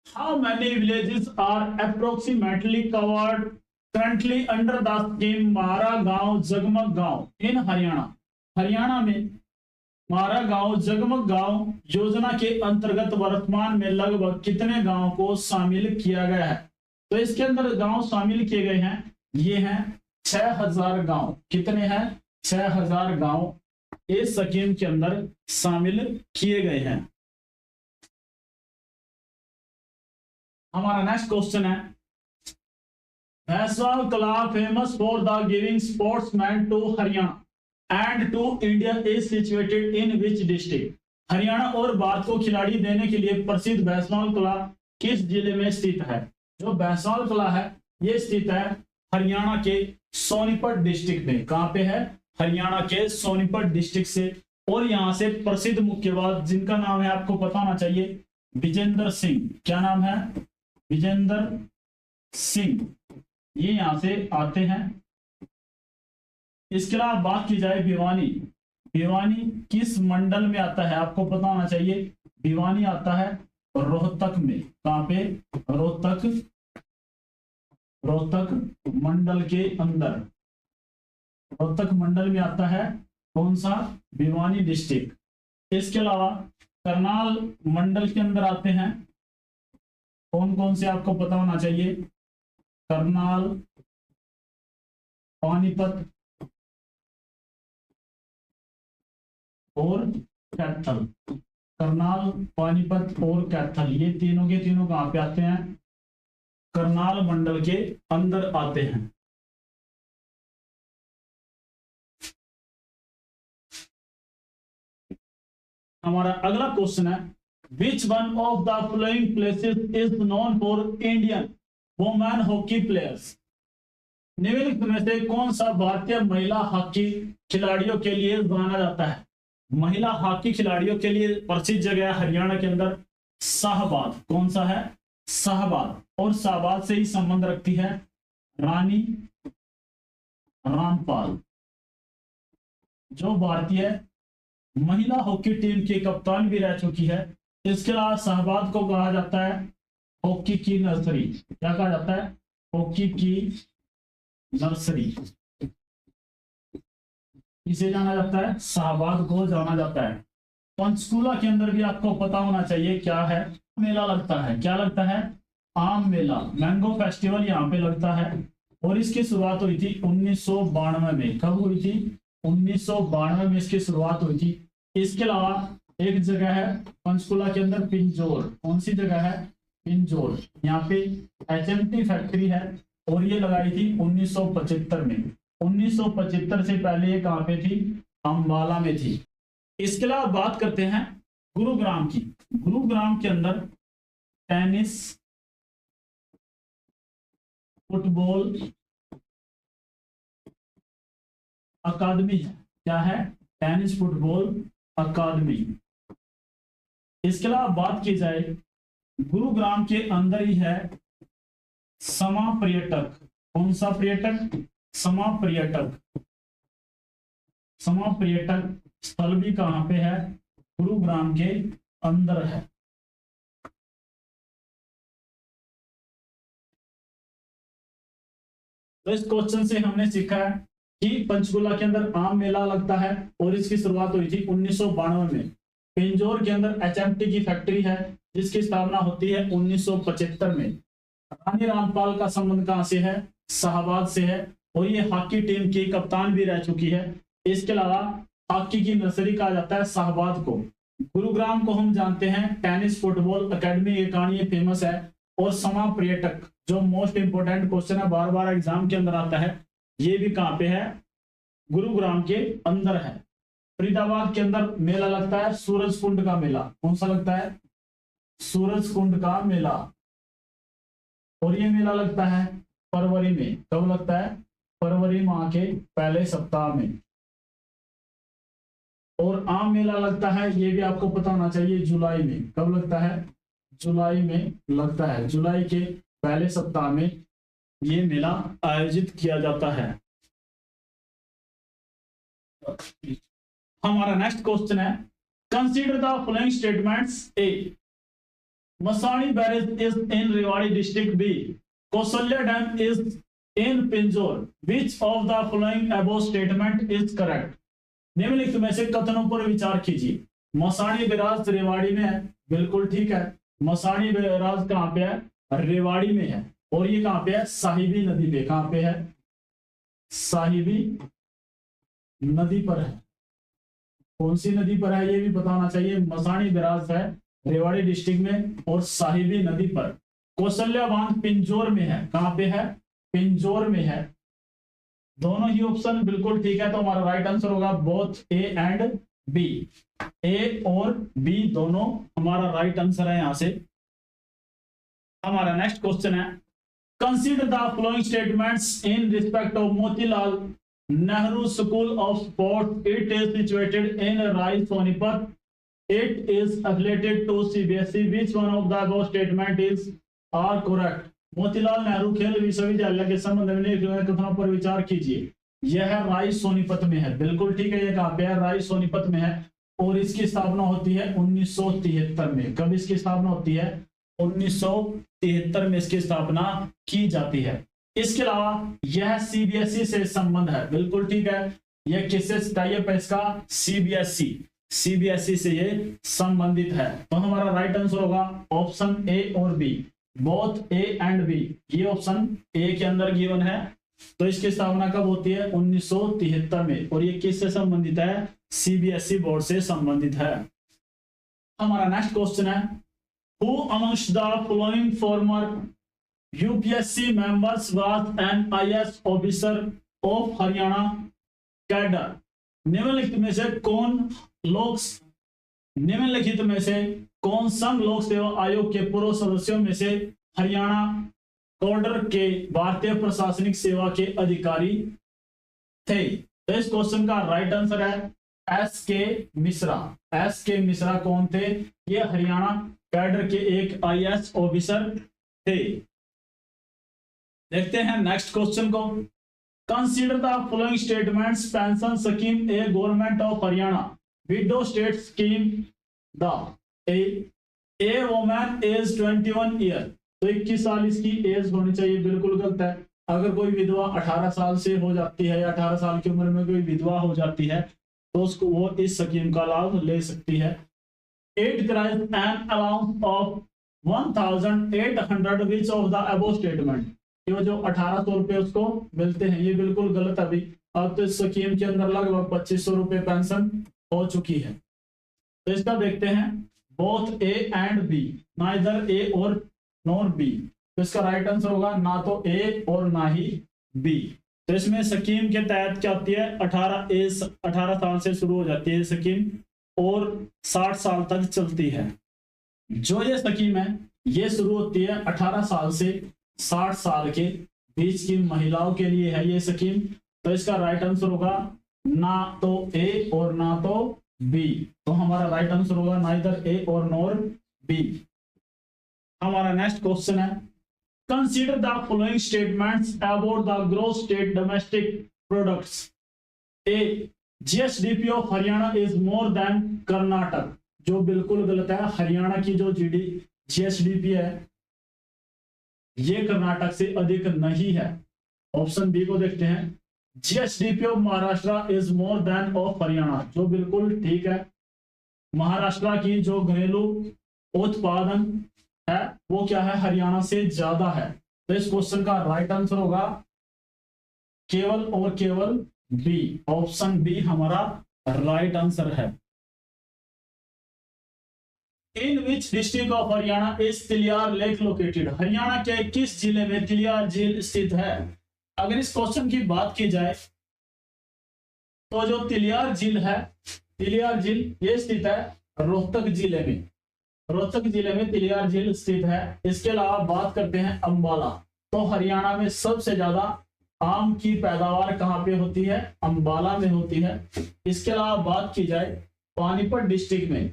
How many villages are approximately covered currently under the scheme मारा गांव जगमग गांव in हरियाणा? हरियाणा में हमारा गांव जगमग गांव योजना के अंतर्गत वर्तमान में लगभग कितने गांव को शामिल किया गया है? तो इसके अंदर गांव शामिल किए गए हैं, ये हैं 6000 गांव। कितने हैं? 6000 गांव इस स्कीम के अंदर शामिल किए गए हैं। हमारा नेक्स्ट क्वेश्चन है, Bhainswal Kalan famous for the giving sportsman to Haryana and to India is situated in which district? Haryana और भारत को खिलाड़ी देने के लिए प्रसिद्ध भैंसवाल कला किस जिले में स्थित है? जो भैंसवाल कला है ये स्थित है हरियाणा के सोनीपत डिस्ट्रिक्ट में। कहां पे है? हरियाणा के सोनीपत डिस्ट्रिक्ट से। और यहां से प्रसिद्ध मुक्केबाज जिनका नाम है आपको पता होना चाहिए, विजेंद्र सिंह। क्या नाम है? विजेंद्र सिंह, ये यहां से आते हैं। इसके अलावा बात की जाए भिवानी, भिवानी किस मंडल में आता है आपको पता होना चाहिए। भिवानी आता है रोहतक में। कहां पे? रोहतक मंडल के अंदर, रोहतक मंडल में आता है। कौन सा? भिवानी डिस्ट्रिक्ट। इसके अलावा करनाल मंडल के अंदर आते हैं। कौन कौन से आपको पता होना चाहिए? करनाल, पानीपत और कैथल। करनाल, पानीपत और कैथल, ये तीनों के तीनों कहां पे आते हैं? करनाल मंडल के अंदर आते हैं। हमारा अगला क्वेश्चन है, which one of the following places is known for Indian women hockey players? निम्नलिखित में से कौन सा भारतीय महिला हॉकी खिलाड़ियों के लिए जाना जाता है? महिला हॉकी खिलाड़ियों के लिए प्रसिद्ध जगह है हरियाणा के अंदर शाहबाद। कौन सा है? शाहबाद। और शाहबाद से ही संबंध रखती है रानी रामपाल, जो भारतीय महिला हॉकी टीम की कप्तान भी रह चुकी है। इसके अलावा शाहबाद को कहा जाता है हॉकी की नर्सरी। क्या कहा जाता है? हॉकी की नर्सरी। इसे जाना जाता है, शाहबाद को जाना जाता है। पंचकूला के अंदर भी आपको पता होना चाहिए क्या है? मेला लगता है। क्या लगता है? आम मेला, मैंगो फेस्टिवल यहाँ पे लगता है। और इसकी शुरुआत हुई थी 1992 में। कब हुई थी? 1992 में इसकी शुरुआत हुई थी। इसके अलावा एक जगह है पंचकुला के अंदर पिंजौर। कौन सी जगह है? पिंजौर। यहाँ पे HMT फैक्ट्री है और ये लगाई थी 1975 में। 1975 से पहले ये कहां पे थी? अंबाला में थी। इसके अलावा बात करते हैं गुरुग्राम की। गुरुग्राम के अंदर टेनिस फुटबॉल अकादमी है। क्या है? टेनिस फुटबॉल अकादमी। इसके अलावा बात की जाए गुरुग्राम के अंदर ही है समा पर्यटक। कौन सा पर्यटक? समा पर्यटक। समा पर्यटक स्थल भी कहां पे है? गुरुग्राम के अंदर है। तो इस क्वेश्चन से हमने सीखा है कि पंचकुला के अंदर आम मेला लगता है और इसकी शुरुआत हुई थी 1992 में। पिंजौर के अंदर HMT की फैक्ट्री है जिसकी स्थापना होती है 1975 में। रानी रामपाल का संबंध कहां से है? शाहबाद से है और ये हॉकी टीम की कप्तान भी रह चुकी है। इसके अलावा हॉकी की नर्सरी कहा जाता है शाहबाद को। गुरुग्राम को हम जानते हैं टेनिस फुटबॉल अकेडमी के कारण ये फेमस है। और समा पर्यटक जो मोस्ट इंपोर्टेंट क्वेश्चन है, बार बार एग्जाम के अंदर आता है, ये भी कहां पे है? गुरुग्राम के अंदर है। फरीदाबाद के अंदर मेला लगता है सूरज कुंड का मेला। कौन सा लगता है? सूरज कुंड का मेला। और ये मेला लगता है फरवरी में। कब लगता है? फरवरी माह के पहले सप्ताह में। और आम मेला लगता है, ये भी आपको पता होना चाहिए, जुलाई में। कब लगता है? जुलाई में लगता है। जुलाई के पहले सप्ताह में ये मेला आयोजित किया जाता है। हमारा नेक्स्ट क्वेश्चन है, consider the following statements. A, Masani barrage is in Rewari district. B, Kaushalya dam is in Pinjore. Which of the following above statement is correct? निम्नलिखित में से कथनों पर विचार कीजिए। मसाणी बैराज रेवाड़ी में है, बिल्कुल ठीक है। मसाणी बैराज कहाँ पे है? रेवाड़ी में है। और ये कहाँ पे है? साहिबी नदी पे। कहाँ पे है? साहिबी नदी पर है। कौन सी नदी पर है ये भी बताना चाहिए। मसाणी बैराज है रेवाड़ी डिस्ट्रिक्ट में और साहिबी नदी पर। कौशल्या बांध पिंजौर में है। कहाँ पे है? पिंजौर में है। दोनों ही ऑप्शन बिल्कुल ठीक है, तो हमारा राइट आंसर होगा बोथ ए एंड बी। ए और बी दोनों हमारा राइट आंसर है। यहां से हमारा नेक्स्ट क्वेश्चन है, consider the following statements in respect of Motilal Nehru school of sports. It is situated in Rai Sonipat. It is affiliated to CBSE. Which one of the above statement is are correct? Motilal Nehru खेल विश्वविद्यालय के संबंध में कथनों पर विचार कीजिए। यह राय सोनीपत में है, बिल्कुल ठीक है। यह कहाँ पे है? राय सोनीपत में है। और इसकी स्थापना होती है 1973 में। कब इसकी स्थापना होती है? 1973 में इसकी स्थापना की जाती है। इसके अलावा यह सीबीएसई से संबंध है, बिल्कुल ठीक है। यह किससे टाइप है इसका? सीबीएसई से ये संबंधित है। तो हमारा राइट आंसर होगा ऑप्शन ए और B, both A and B. ये ऑप्शन ए के अंदर गिवन है। तो इसकी स्थापना कब होती है? 1973 में। और ये किससे संबंधित है? सीबीएसई बोर्ड से संबंधित है। हमारा नेक्स्ट क्वेश्चन है, who amongst the following farmer UPSC members was an IAS officer of Haryana cadre. निम्नलिखित में से कौन संघ लोक सेवा आयोग के पूर्व सदस्यों में से हरियाणा कैडर के भारतीय प्रशासनिक सेवा के अधिकारी थे? तो इस क्वेश्चन का राइट आंसर है एस के मिश्रा। एस के मिश्रा कौन थे? ये हरियाणा कैडर के एक आईएएस ऑफिसर थे। देखते हैं नेक्स्ट क्वेश्चन को। Consider the following statements pension scheme a government of Haryana widow state scheme the a woman age 21 year. तो 21 साल इसकी एज होनी चाहिए, बिल्कुल गलत है। अगर कोई विधवा 18 साल से हो जाती है या 18 साल की उम्र में कोई विधवा हो जाती है तो उसको वो इस स्कीम का लाभ ले सकती है। It grants an allowance of 1800 which of the above statement. ये जो 1800 रुपए उसको मिलते हैं, ये बिल्कुल गलत है। अभी अब तो इस स्कीम के अंदर लगभग 2500 रुपए पेंशन हो चुकी है। तो इसका देखते हैं both A and B, neither A और नॉर बी। तो इसका राइट आंसर होगा ना तो ए और ना ही बी। तो इसमें स्कीम के तहत क्या होती है? 18 साल से शुरू हो जाती है स्कीम और 60 साल तक चलती है। जो ये स्कीम है ये शुरू होती है 18 साल से 60 साल के बीच की महिलाओं के लिए है ये स्कीम। तो इसका राइट आंसर होगा ना तो ए और ना तो बी। तो हमारा राइट आंसर होगा नाइदर ए और नॉर बी। हमारा नेक्स्ट क्वेश्चन है, consider the following statements about the gross state domestic products. A GSDP of Haryana is more than Karnataka. जो बिल्कुल गलत है। हरियाणा की जो जीएसडीपी है ये कर्नाटक से अधिक नहीं है। ऑप्शन बी को देखते हैं, GSDP of Maharashtra is more than of Haryana. जो बिल्कुल ठीक है। महाराष्ट्र की जो घरेलू उत्पादन है वो क्या है? हरियाणा से ज्यादा है। तो इस क्वेश्चन का राइट आंसर होगा केवल और केवल बी। ऑप्शन बी हमारा राइट आंसर है। In which district of Haryana is Tilyar lake located. Haryana के किस जिले में तिलियार झील स्थित है? अगर इस क्वेश्चन की बात की जाए तो जो तिलियार झील है, तिलियार झील ये स्थित है रोहतक जिले में। रोहतक जिले में तिलियार झील स्थित है। इसके अलावा बात करते हैं अंबाला। तो हरियाणा में सबसे ज्यादा आम की पैदावार कहाँ पे होती है? अंबाला में होती है। इसके अलावा बात की जाए पानीपत डिस्ट्रिक्ट में,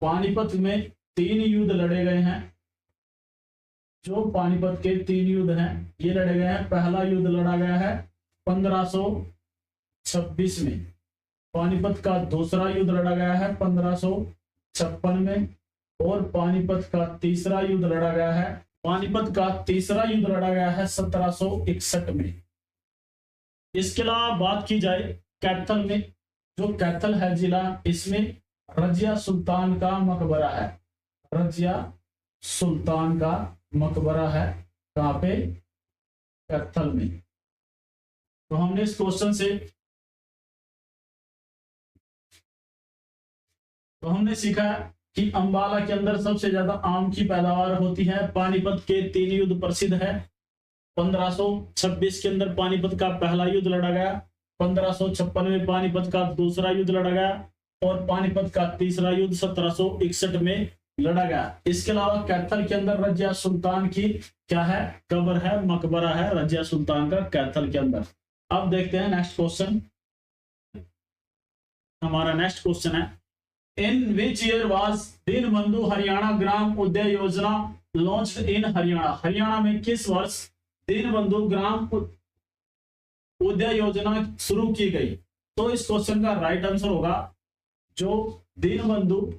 पानीपत में 3 युद्ध लड़े गए हैं। जो पानीपत के 3 युद्ध हैं ये लड़े गए हैं। पहला युद्ध लड़ा गया है 1526 में। पानीपत का दूसरा युद्ध लड़ा गया है 1556 में। और पानीपत का तीसरा युद्ध लड़ा गया है 1761 में। इसके अलावा बात की जाए कैथल में, जो कैथल है जिला, इसमें रजिया सुल्तान का मकबरा है। रजिया सुल्तान का मकबरा है कहाँ पे? कैथल में। तो हमने इस क्वेश्चन से तो हमने सीखा कि अंबाला के अंदर सबसे ज्यादा आम की पैदावार होती है। पानीपत के 3 युद्ध प्रसिद्ध है। 1526 के अंदर पानीपत का पहला युद्ध लड़ा गया, 1556 में पानीपत का दूसरा युद्ध लड़ा गया और पानीपत का तीसरा युद्ध 1761 में लड़ा गया। इसके अलावा कैथल के अंदर रजिया सुल्तान की क्या है? कब्र है, मकबरा है रजिया सुल्तान का कैथल के अंदर। अब देखते हैं नेक्स्ट क्वेश्चन। हमारा नेक्स्ट क्वेश्चन है, in which year was Deenbandhu Haryana Gram Uday Yojana launched इन हरियाणा? हरियाणा में किस वर्ष दीनबंधु ग्राम उदय योजना शुरू की गई? तो इस क्वेश्चन का राइट आंसर होगा, जो दीनबंधु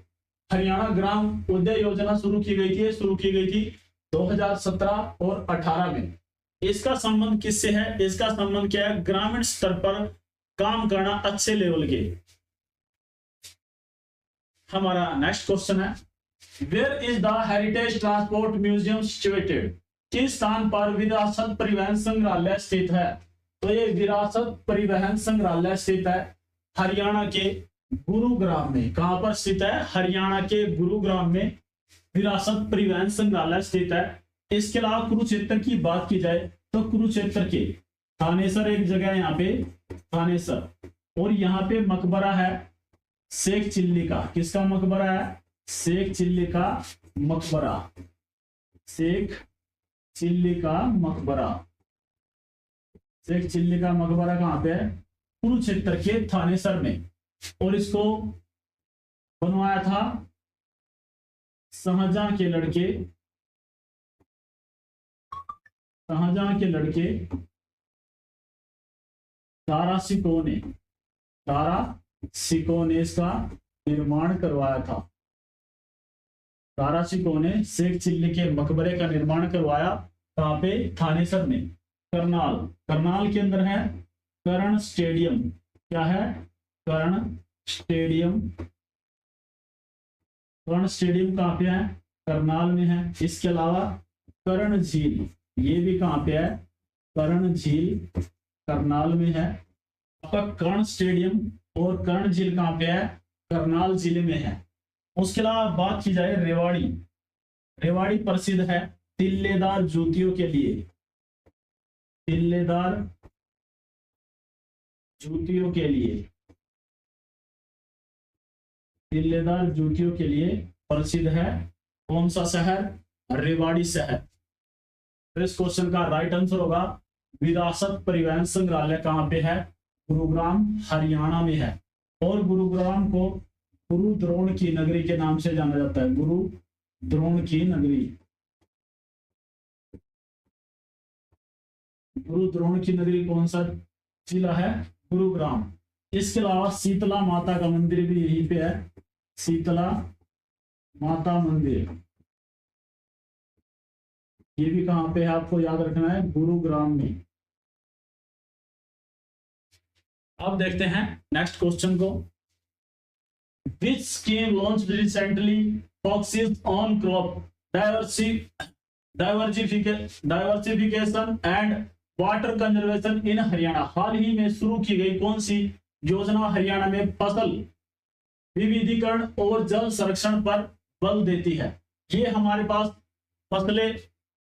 हरियाणा ग्राम उदय योजना शुरू की गई थी 2017 और 18 में। इसका संबंध किससे है? इसका संबंध क्या है? ग्रामीण स्तर पर काम करना अच्छे लेवल के। हमारा नेक्स्ट क्वेश्चन है, where is the heritage transport museum situated? किस स्थान पर विरासत परिवहन संग्रहालय स्थित है? तो ये विरासत परिवहन संग्रहालय स्थित है हरियाणा के गुरुग्राम में। कहां पर स्थित है? हरियाणा के गुरुग्राम में विरासत परिवहन संग्रहालय स्थित है। इसके अलावा कुरुक्षेत्र की बात की जाए तो कुरुक्षेत्र के थानेसर एक जगह है, यहाँ पे थानेसर, और यहाँ पे मकबरा है शेख चिल्ली का। किसका मकबरा है? शेख चिल्ली का मकबरा। शेख चिल्ली का मकबरा। शेख चिल्ली का मकबरा कहां पे है? कुरुक्षेत्र के थानेसर में। और इसको बनवाया था शाहजहां के लड़के दारा सिकों ने इसका निर्माण करवाया था। दारा सिकों ने शेख चिल्ली के मकबरे का निर्माण करवाया। कहां पे? थानेसर में। करनाल के अंदर है कर्ण स्टेडियम। क्या है? कर्ण स्टेडियम। कर्ण स्टेडियम कहां पे है? करनाल में है। इसके अलावा कर्ण झील, ये भी कहां पे है? कर्ण झील करनाल में है। आपका कर्ण स्टेडियम और कर्ण झील कहां पे है? करनाल जिले में है। उसके अलावा बात की जाए रेवाड़ी प्रसिद्ध है तिल्लेदार जूतियों के लिए। तिल्लेदार जूतियों के लिए प्रसिद्ध है कौन सा शहर? रेवाड़ी शहर। तो इस क्वेश्चन का राइट आंसर होगा विरासत परिवहन संग्रहालय कहां पे है? गुरुग्राम हरियाणा में है। और गुरुग्राम को गुरु द्रोण की नगरी के नाम से जाना जाता है। गुरु द्रोण की नगरी। गुरु द्रोण की नगरी कौन सा जिला है? गुरुग्राम। इसके अलावा शीतला माता का मंदिर भी यहीं पे है। शीतला माता मंदिर, ये भी कहां पे है? आपको याद रखना है, गुरुग्राम में। अब देखते हैं नेक्स्ट क्वेश्चन को। Which scheme launched recently focuses on crop diversification and water conservation in Haryana? हाल ही में शुरू की गई कौन सी योजना हरियाणा में फसल विविधीकरण और जल संरक्षण पर बल देती है? ये हमारे पास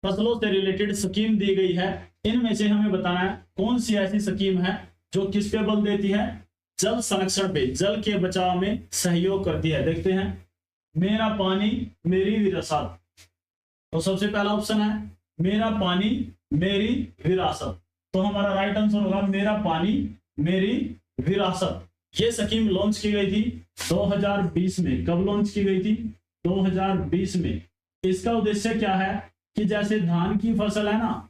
फसलों से रिलेटेड स्कीम दी गई है। इनमें से हमें बताना है कौन सी ऐसी स्कीम है जो किस पे बल देती है? जल संरक्षण पे, जल के बचाव में सहयोग करती है। देखते हैं, मेरा पानी मेरी विरासत। तो सबसे पहला ऑप्शन है मेरा पानी मेरी विरासत। तो हमारा राइट आंसर होगा मेरा पानी मेरी विरासत। ये स्कीम लॉन्च की गई थी 2020 में। कब लॉन्च की गई थी? 2020 में। इसका उद्देश्य क्या है कि जैसे धान की फसल है ना,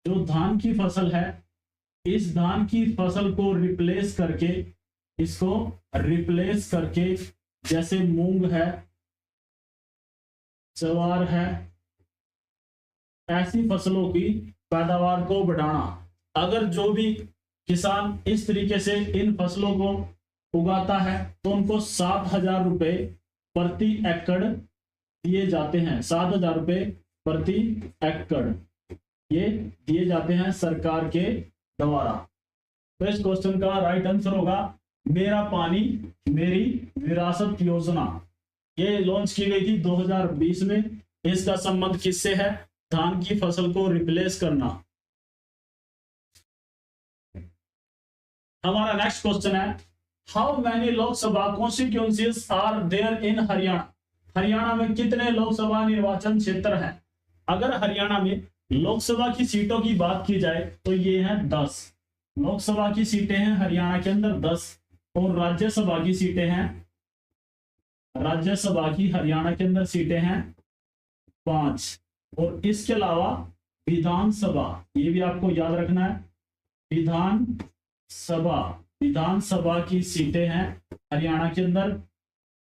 जो धान की फसल है, इस धान की फसल को रिप्लेस करके जैसे मूंग है, ज्वार है, ऐसी फसलों की पैदावार को बढ़ाना। अगर जो भी किसान इस तरीके से इन फसलों को उगाता है तो उनको 7,000 रुपए प्रति एकड़ दिए जाते हैं। 7,000 रुपए प्रति एकड़ ये दिए जाते हैं सरकार के द्वारा। तो इस क्वेश्चन का राइट आंसर होगा मेरा पानी मेरी विरासत योजना। ये लॉन्च की गई थी 2020 में। इसका संबंध किससे है? धान की फसल को रिप्लेस करना। हमारा नेक्स्ट क्वेश्चन है how many Lok Sabha constituencies are there in Haryana. Haryana में कितने लोकसभा निर्वाचन क्षेत्र हैं? अगर हरियाणा में लोकसभा की सीटों की बात की जाए तो ये हैं 10 लोकसभा की सीटें हैं हरियाणा के अंदर 10, और राज्यसभा की सीटें हैं, राज्यसभा की हरियाणा के अंदर सीटें हैं 5, और इसके अलावा विधानसभा, ये भी आपको याद रखना है, विधानसभा की सीटें हैं हरियाणा के अंदर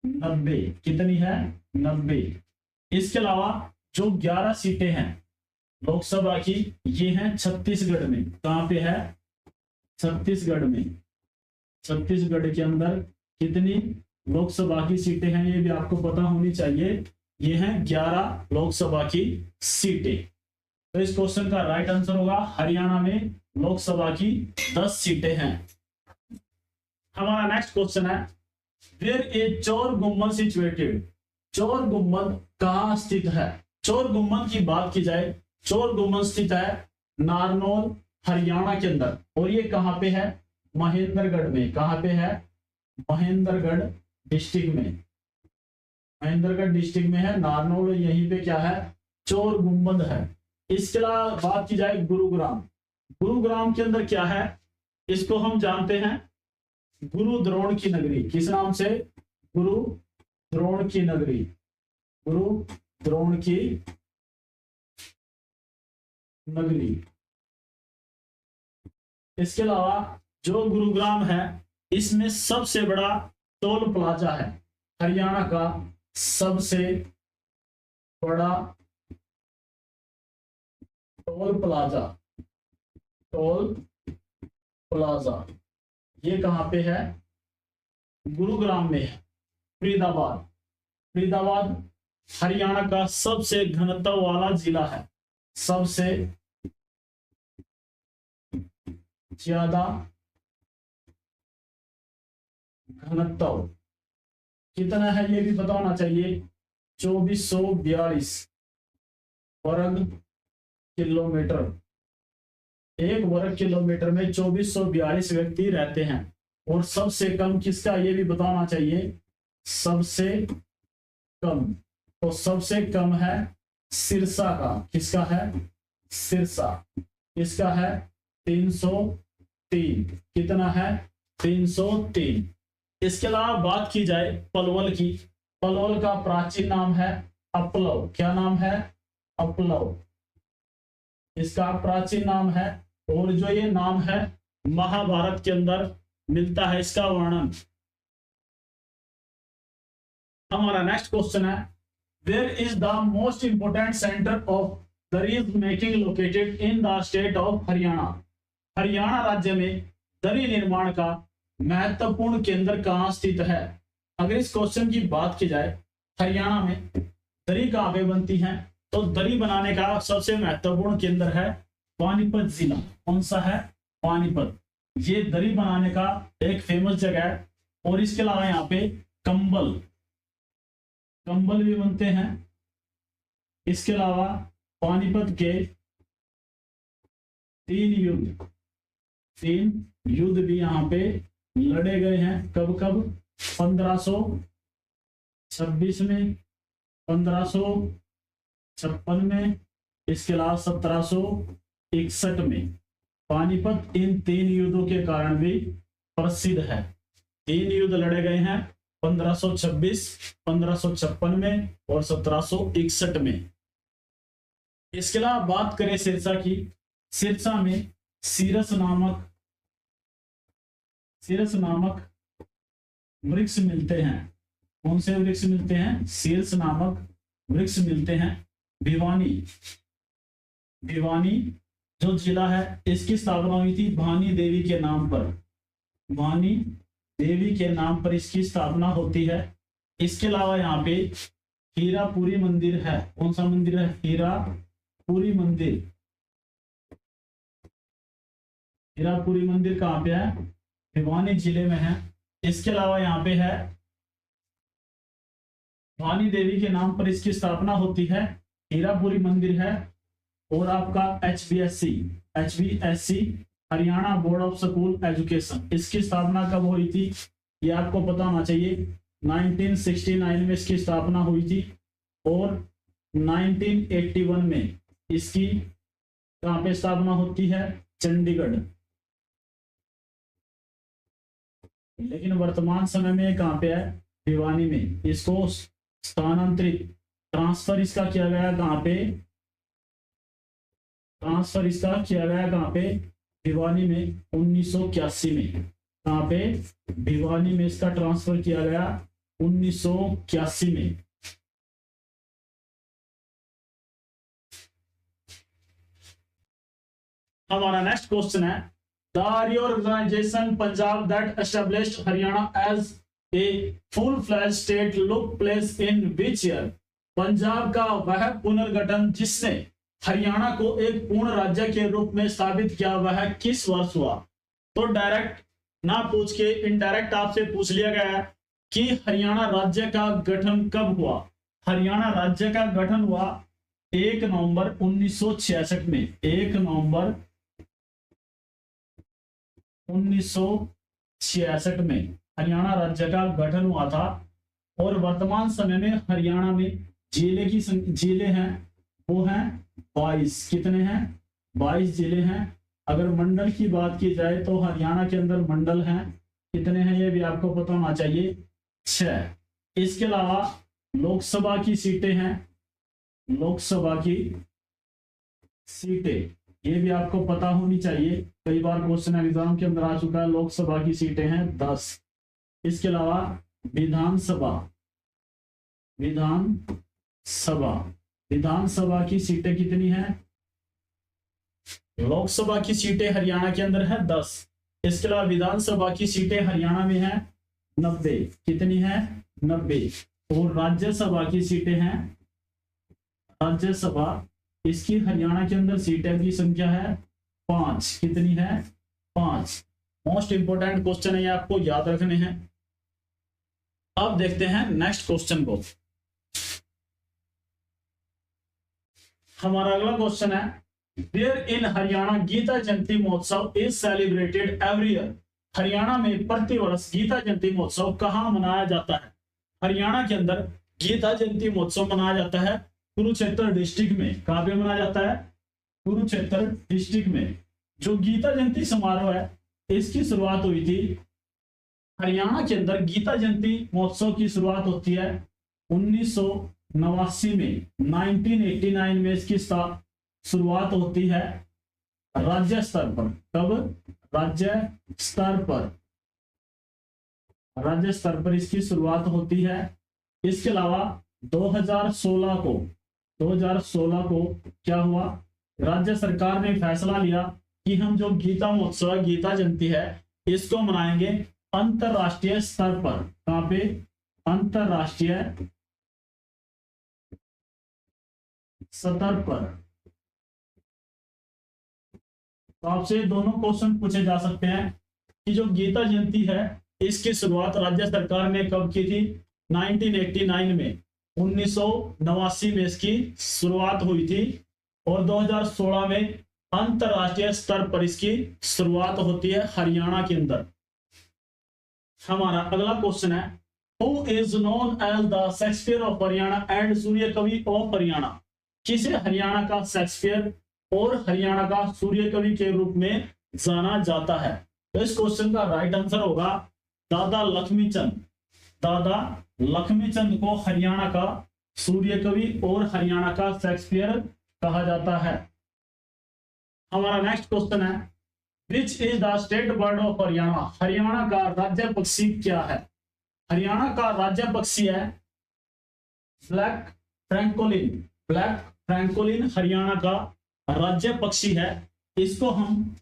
90। कितनी है? 90। इसके अलावा जो 11 सीटें हैं लोकसभा की, ये हैं छत्तीसगढ़ में। कहां पे है? छत्तीसगढ़ में। छत्तीसगढ़ के अंदर कितनी लोकसभा की सीटें हैं ये भी आपको पता होनी चाहिए। ये हैं 11 लोकसभा की सीटें। तो इस क्वेश्चन का राइट आंसर होगा हरियाणा में लोकसभा की 10 सीटें हैं। हमारा नेक्स्ट क्वेश्चन है वेयर इज चोर गुम्बद सिचुएटेड। चोर गुम्बद कहां स्थित है? चोर गुम्बद की बात की जाए, चोर गुम्बद स्थित है नारनौल हरियाणा के अंदर। और ये कहां पे है? महेंद्रगढ़ में। कहां पे है? महेंद्रगढ़ डिस्ट्रिक्ट में। महेंद्रगढ़ डिस्ट्रिक्ट में है नारनौल। यहीं पे क्या है? चोर गुम्बद है। इसके अलावा बात की जाए गुरुग्राम, गुरुग्राम के अंदर क्या है? इसको हम जानते हैं गुरु द्रोण की नगरी। किस नाम से? गुरु द्रोण की नगरी। गुरु द्रोण की नगरी। इसके अलावा जो गुरुग्राम है इसमें सबसे बड़ा टोल प्लाजा है। हरियाणा का सबसे बड़ा टोल प्लाजा, टोल प्लाजा ये कहां पे है? गुरुग्राम में है। फरीदाबाद, फरीदाबाद हरियाणा का सबसे घनत्व वाला जिला है। सबसे ज्यादा घनत्व कितना है ये भी पता होना चाहिए। 2442 वर्ग किलोमीटर। एक वर्ग किलोमीटर में 2442 व्यक्ति रहते हैं। और सबसे कम किसका ये भी बताना चाहिए। सबसे कम, तो सबसे कम है सिरसा का। किसका है? सिरसा। इसका है 303। कितना है? 303। इसके अलावा बात की जाए पलवल की, पलवल का प्राचीन नाम है अपलव। क्या नाम है? अपलव इसका प्राचीन नाम है। और जो ये नाम है महाभारत के अंदर मिलता है इसका वर्णन। हमारा नेक्स्ट क्वेश्चन है where is the most important centre of dari making located in the state of Haryana. Haryana राज्य में दरी निर्माण का महत्वपूर्ण केंद्र कहां स्थित है? अगर इस क्वेश्चन की बात की जाए हरियाणा में दरी कहां पे बनती है, तो दरी बनाने का सबसे महत्वपूर्ण केंद्र है पानीपत जिला। कौन सा है? पानीपत। ये दरी बनाने का एक फेमस जगह है। और इसके अलावा यहाँ पे कंबल, कंबल भी बनते हैं। इसके अलावा पानीपत के 3 युद्ध भी यहाँ पे लड़े गए हैं। कब कब? 1526 में, 1556 में, इसके अलावा 1761 में। पानीपत इन 3 युद्धों के कारण भी प्रसिद्ध है। 3 युद्ध लड़े गए हैं 1526, 1556 में और 1761 में। इसके अलावा बात करें सिरसा की, सिरसा में सीरस नामक वृक्ष मिलते हैं। कौन से वृक्ष मिलते हैं? सीरस नामक वृक्ष मिलते हैं। भिवानी जो जिला है इसकी स्थापना हुई थी भानी देवी के नाम पर। भानी देवी के नाम पर इसकी स्थापना होती है। इसके अलावा यहाँ पे हीरापुरी मंदिर है। कौन सा मंदिर है? हीरापुरी मंदिर। हीरापुरी मंदिर कहाँ पे है? भिवानी जिले में है। इसके अलावा यहाँ पे है भवानी देवी के नाम पर इसकी स्थापना होती है, हीरापुरी मंदिर है। और आपका HBSC Haryana board of school education, इसकी स्थापना कब हुई थी? ये आपको पता होना चाहिए। 1969 में इसकी स्थापना हुई थी और 1981 में इसकी कहाँ पे स्थापना होती है? चंडीगढ़। लेकिन वर्तमान समय में कहाँ पे है? भिवानी में। इसको स्थानांतरित ट्रांसफर इसका किया गया कहाँ पे? ट्रांसफर इसका किया गया कहाँ पे? भिवानी में 1981 में। कहाँ पे? भिवानी में इसका ट्रांसफर किया गया 1981 में। हमारा नेक्स्ट क्वेश्चन है, the reorganization Punjab that established Haryana as a full fledged state took place in which year? Punjab का वह पुनर्गठन जिसने हरियाणा को एक पूर्ण राज्य के रूप में स्थापित किया, वह किस वर्ष हुआ? तो डायरेक्ट ना पूछ के इनडायरेक्ट आपसे पूछ लिया गया है कि हरियाणा राज्य का गठन कब हुआ। हरियाणा राज्य का गठन हुआ 1 नवंबर 1966 में। 1 नवंबर 1966 में हरियाणा राज्य का गठन हुआ था। और वर्तमान समय में हरियाणा में जिले हैं वो हैं 22। कितने हैं? 22 जिले हैं। अगर मंडल की बात की जाए तो हरियाणा के अंदर मंडल हैं। कितने हैं ये भी आपको पता होना चाहिए, 6। इसके अलावा लोकसभा की सीटें हैं। लोकसभा की सीटें ये भी आपको पता होनी चाहिए, कई बार क्वेश्चन एग्जाम के अंदर आ चुका है। लोकसभा की सीटें हैं 10। इसके अलावा विधानसभा की सीटें कितनी हैं? लोकसभा की सीटें हरियाणा के अंदर है 10। इसके अलावा विधानसभा की सीटें हरियाणा में है 90। कितनी है? 90। और राज्यसभा की सीटें हैं, राज्यसभा इसकी हरियाणा के अंदर सीटें की संख्या है 5। कितनी है? 5। मोस्ट इंपोर्टेंट क्वेश्चन है, ये आपको याद रखने हैं। अब देखते हैं नेक्स्ट क्वेश्चन को। हमारा अगला क्वेश्चन है, वेयर इन हरियाणा गीता जयंती महोत्सव is celebrated every year? Haryana में प्रतिवर्ष गीता जयंती महोत्सव कहाँ मनाया जाता है? हरियाणा के अंदर गीता जयंती महोत्सव मनाया जाता है कुरुक्षेत्र डिस्ट्रिक्ट में। कहाँ पे मनाया जाता है? कुरुक्षेत्र डिस्ट्रिक्ट में। जो गीता जयंती समारोह है इसकी शुरुआत हुई थी हरियाणा के अंदर। गीता जयंती महोत्सव की शुरुआत होती है 1989 में। 1989 में इसकी शुरुआत होती है राज्य स्तर पर। कब? राज्य स्तर पर इसकी शुरुआत होती है। इसके अलावा 2016 को क्या हुआ? राज्य सरकार ने फैसला लिया कि हम जो गीता महोत्सव है, गीता जयंती है, इसको मनाएंगे अंतरराष्ट्रीय स्तर पर। कहां पे? अंतरराष्ट्रीय स्तर पर। तो आपसे दोनों क्वेश्चन पूछे जा सकते हैं कि जो गीता जयंती है इसकी शुरुआत राज्य सरकार ने कब की थी? 1989 में। 1989 में इसकी शुरुआत हुई थी और 2016 में अंतरराष्ट्रीय स्तर पर इसकी शुरुआत होती है हरियाणा के अंदर। हमारा अगला क्वेश्चन है, who is known as the Shakespeare of Haryana and Surya Kavi of Haryana? किसे हरियाणा का शेक्सपियर और हरियाणा का सूर्य कवि के रूप में जाना जाता है? तो इस क्वेश्चन का राइट आंसर होगा दादा लक्ष्मीचंद। दादा लक्ष्मीचंद को हरियाणा का सूर्य कवि और हरियाणा का शेक्सपियर कहा जाता है। हमारा नेक्स्ट क्वेश्चन है, which is the state bird of Haryana? Haryana का राज्य पक्षी क्या है? हरियाणा का राज्य पक्षी है black francolin. Black francolin Haryana का राज्य पक्षी है। इसको हम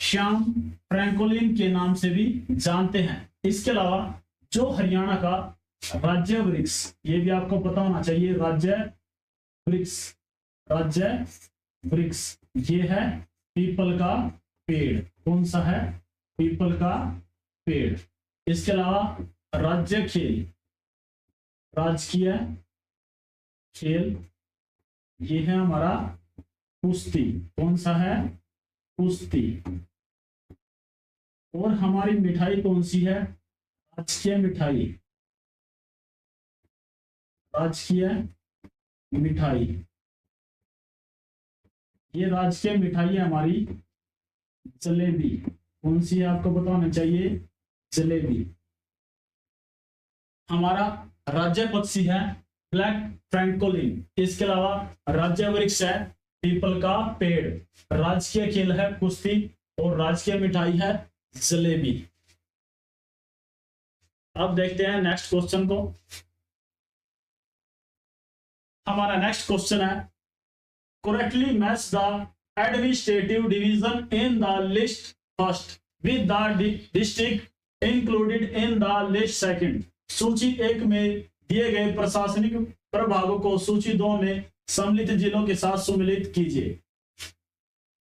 श्याम फ्रैंकोलिन के नाम से भी जानते हैं। इसके अलावा जो हरियाणा का राज्य वृक्ष, ये भी आपको पता होना चाहिए, राज्य वृक्ष, राज्य वृक्ष ये है पीपल का पेड़। कौन सा है? पीपल का पेड़। इसके अलावा राज्य खेल, राजकीय खेल ये है हमारा कुश्ती। कौन सा है? कुश्ती। और हमारी मिठाई कौन सी है? राजकीय मिठाई, राजकीय मिठाई। ये राजकीय मिठाई है हमारी जलेबी। कौन सी है आपको बताना चाहिए? जलेबी। हमारा राज्य पक्षी है ब्लैक फ्रैंकोलिन। इसके अलावा राज्य वृक्ष है पीपल का पेड़, राजकीय खेल है कुश्ती और राजकीय मिठाई है जलेबी। अब देखते हैं नेक्स्ट क्वेश्चन को। हमारा नेक्स्ट क्वेश्चन है correctly match the administrative division in the list first with the district included in the list second. सूची 1 में दिए गए प्रशासनिक प्रभागों को सूची 2 में सम्मिलित जिलों के साथ सम्मिलित कीजिए।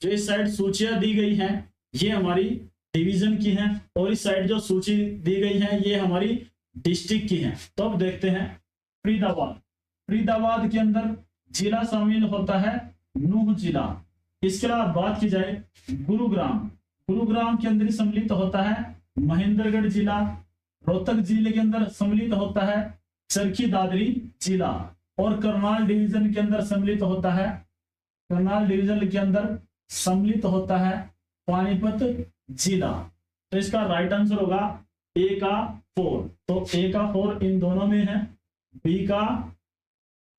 जो इस साइड सूचियां दी गई हैं ये हमारी डिवीजन की हैं और इस साइड जो सूची दी गई है ये हमारी डिस्ट्रिक्ट की हैं। तो अब देखते हैं फरीदाबाद। फरीदाबाद के अंदर जिला शामिल होता है नूह जिला। इसके अलावा बात की जाए गुरुग्राम, गुरुग्राम के अंदर सम्मिलित होता है महेंद्रगढ़ जिला। रोहतक जिले के अंदर सम्मिलित होता है चरखी दादरी जिला और करनाल डिवीजन के अंदर सम्मिलित होता है, करनाल डिवीजन के अंदर सम्मिलित होता है पानीपत जिला। तो इसका राइट आंसर होगा ए का 4। तो ए का 4 इन दोनों में है, बी का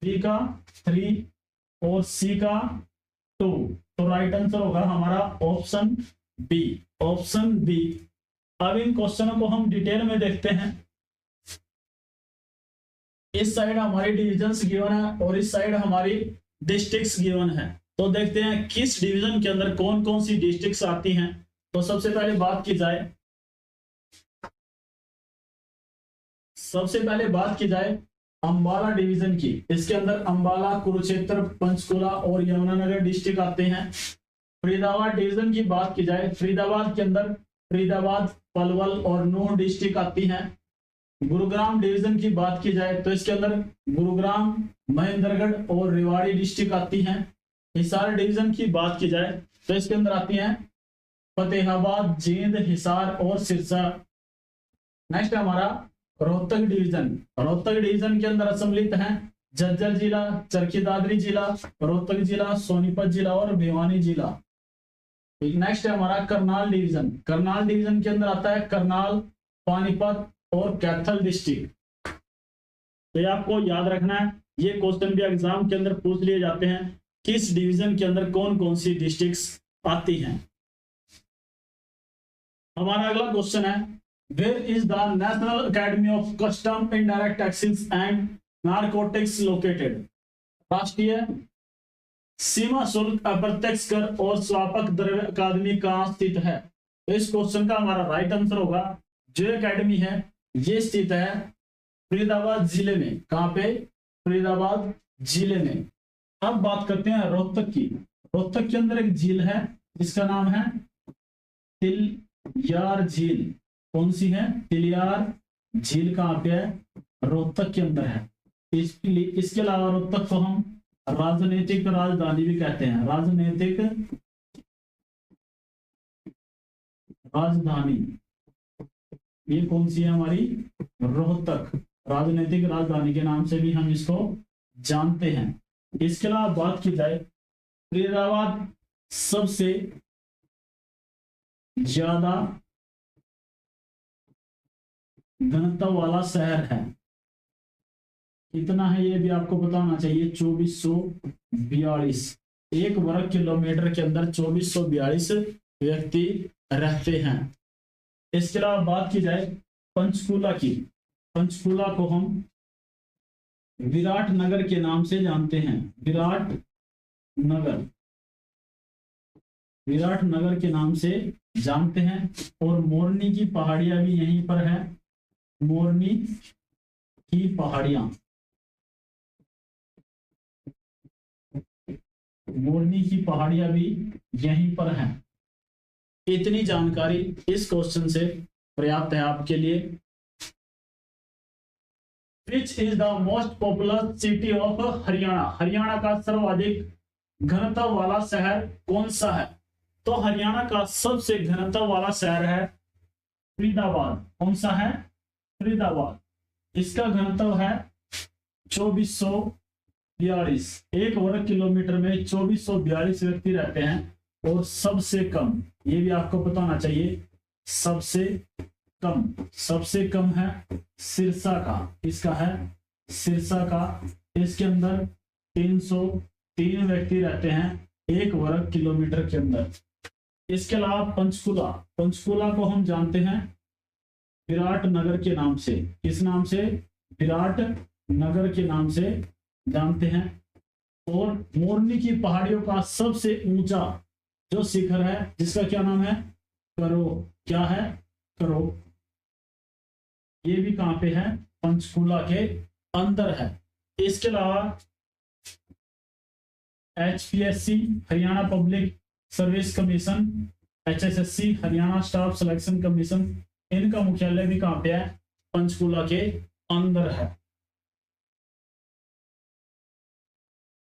3 और सी का 2। तो राइट आंसर होगा हमारा ऑप्शन बी, ऑप्शन बी। अब इन क्वेश्चनों को हम डिटेल में देखते हैं। इस साइड हमारी डिविजन्स गिवन है और इस साइड हमारी डिस्ट्रिक्ट्स गिवन है। तो देखते हैं किस डिवीजन के अंदर कौन कौन सी डिस्ट्रिक्ट्स आती हैं। तो सबसे पहले बात की जाए अंबाला डिवीजन की। इसके अंदर अंबाला, कुरुक्षेत्र, पंचकुला और यमुनानगर डिस्ट्रिक्ट आते हैं। फरीदाबाद डिवीजन की बात की जाए, फरीदाबाद के अंदर फरीदाबाद, पलवल और नूह डिस्ट्रिक्ट आती हैं। गुरुग्राम डिवीजन की बात की जाए तो इसके अंदर गुरुग्राम, महेंद्रगढ़ और रेवाड़ी डिस्ट्रिक्ट आती हैं। हिसार डिवीजन की बात की जाए तो इसके अंदर आती हैं फतेहाबाद, जींद, हिसार और सिरसा। नेक्स्ट हमारा रोहतक डिवीजन। रोहतक डिवीजन के अंदर सम्मिलित हैं झज्जर जिला, चरखी दादरी जिला, रोहतक जिला, सोनीपत जिला और भिवानी जिला। नेक्स्ट है हमारा करनाल डिवीजन। करनाल डिवीजन के अंदर आता है करनाल, पानीपत और कैथल डिस्ट्रिक्ट। तो ये आपको याद रखना है, ये क्वेश्चन भी एग्जाम के अंदर पूछ लिए जाते हैं, किस डिवीजन के अंदर कौन कौन सी डिस्ट्रिक्ट्स आती हैं। हमारा अगला क्वेश्चन है where is the national academy of custom, indirect taxes and narcotics located. राष्ट्रीय सीमा शुल्क, अप्रत्यक्ष कर और स्वापक द्रव्य अकादमी कहाँ स्थित है। तो इस क्वेश्चन का हमारा राइट आंसर होगा जो एकेडमी है ये स्थित है फरीदाबाद जिले में। कहाँ पे? फरीदाबाद जिले में। अब बात करते हैं रोहतक की। रोहतक के अंदर एक झील है जिसका नाम है तिलियार झील। कौन सी है? तिलियार झील। कहाँ पे है? रोहतक के अंदर है। इसके अलावा रोहतक को हम राजनीतिक राजधानी भी कहते हैं। राजनीतिक राजधानी ये कौन सी है? हमारी रोहतक। राजनीतिक राजधानी के नाम से भी हम इसको जानते हैं। इसके अलावा बात की जाए फरीदाबाद सबसे ज्यादा घनत्व वाला शहर है। कितना है ये भी आपको बताना चाहिए, 2442। 1 वर्ग किलोमीटर के अंदर 2442 व्यक्ति रहते हैं। इसके अलावा बात की जाए पंचकुला की। पंचकुला को हम विराट नगर के नाम से जानते हैं। विराट नगर, विराट नगर के नाम से जानते हैं। और मोरनी की पहाड़ियां भी यहीं पर है, मोरनी की पहाड़ियां, मोरनी की पहाड़ियां भी यहीं पर हैं। इतनी जानकारी इस क्वेश्चन से पर्याप्त है आपके लिए। Which is the most popular city of Haryana, Haryana का सर्वाधिक घनत्व वाला शहर कौन सा है? तो हरियाणा का सबसे घनत्व वाला शहर है फरीदाबाद। कौन सा है? फरीदाबाद। इसका घनत्व है 2442, 1 वर्ग किलोमीटर में 2442 व्यक्ति रहते हैं। और सबसे कम, ये भी आपको पता होना चाहिए, सबसे कम है सिरसा का। इसका है सिरसा का, इसके अंदर 303 व्यक्ति रहते हैं 1 वर्ग किलोमीटर के अंदर। इसके अलावा पंचकुला, पंचकुला को हम जानते हैं विराट नगर के नाम से। किस नाम से? विराट नगर के नाम से जानते हैं। और मोरनी की पहाड़ियों का सबसे ऊंचा जो शिखर है, जिसका क्या नाम है? करो। क्या है? करो। ये भी कहां पे है? पंचकुला के अंदर है। इसके अलावा HPSC Haryana public service commission, HSSC Haryana staff selection commission, इनका मुख्यालय भी कहां पे है? पंचकुला के अंदर है।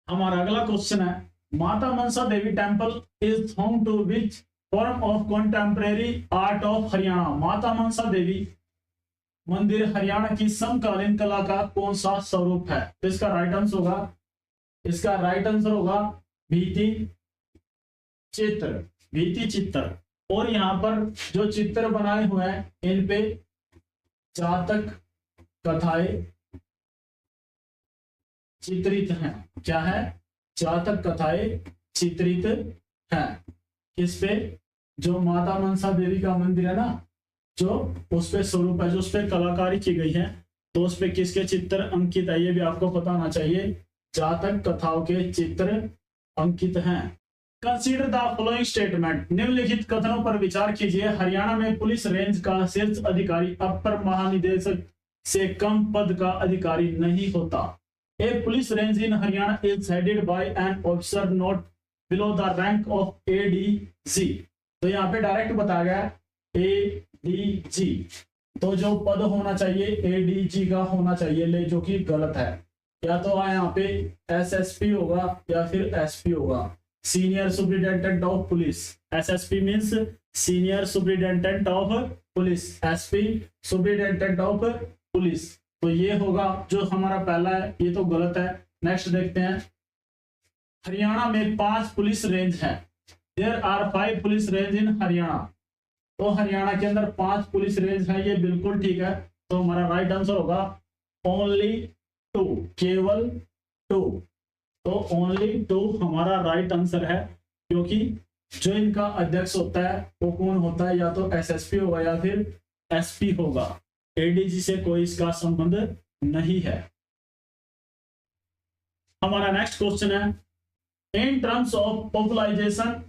हमारा अगला क्वेश्चन है, Mata Mansa Devi temple is home to which form of contemporary art of Haryana. Mata Mansa देवी मंदिर हरियाणा की समकालीन कला का कौन सा स्वरूप है? तो इसका राइट आंसर होगा, इसका राइट आंसर होगा भित्ति चित्र, भित्ति चित्र। और यहां पर जो चित्र बनाए हुए हैं, इन पे जातक कथाएं चित्रित हैं। क्या है? जातक कथाएं चित्रित हैं। किस पे? जो माता मनसा देवी का मंदिर है ना, जो उस पे स्वरूप है, जो उस पे कलाकारी की गई है, तो उस पे किसके चित्र अंकित है, ये भी आपको पता होना चाहिए। जातक कथाओं के चित्र अंकित हैं। कंसीडर द फॉलोइंग स्टेटमेंट, निम्नलिखित कथनों पर विचार कीजिए। हरियाणा में पुलिस रेंज का शीर्ष अधिकारी अपर महानिदेशक से कम पद का अधिकारी नहीं होता। A police range in Haryana is headed by an officer not below the rank of ADG। तो यहाँ पे डायरेक्ट बताया गया ADG, तो जो पद होना चाहिए ADG का होना चाहिए, जो कि गलत है। या तो यहाँ पे SSP होगा या फिर SP होगा, senior superintendent of police. SSP means senior superintendent of police, SP superintendent of police. तो ये होगा जो हमारा पहला है, ये तो गलत है। नेक्स्ट देखते हैं, हरियाणा में 5 पुलिस रेंज है। There are 5 police range in Haryana. तो हरियाणा के अंदर 5 पुलिस रेंज है, ये बिल्कुल ठीक है। तो हमारा राइट आंसर होगा ओनली 2, केवल 2। तो ओनली 2 हमारा राइट आंसर है, क्योंकि जो इनका अध्यक्ष होता है वो कौन होता है? या तो SSP होगा या फिर SP होगा। ADG से कोई इसका संबंध नहीं है। हमारा नेक्स्ट क्वेश्चन है, in terms of popularization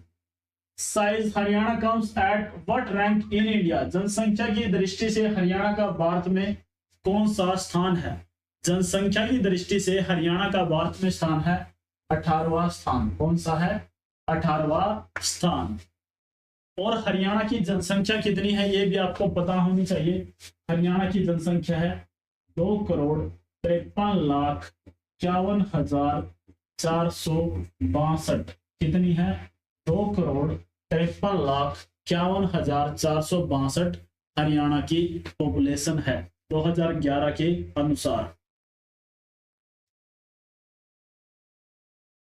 size Haryana comes at what rank in India. जनसंख्या की दृष्टि से हरियाणा का भारत में कौन सा स्थान है? जनसंख्या की दृष्टि से हरियाणा का भारत में स्थान है 18वां स्थान। कौन सा है? 18वां स्थान। और हरियाणा की जनसंख्या कितनी है, ये भी आपको पता होनी चाहिए। हरियाणा की जनसंख्या है 2,53,51,462। कितनी है? 2,53,51,462 हरियाणा की पॉपुलेशन है 2011 के अनुसार।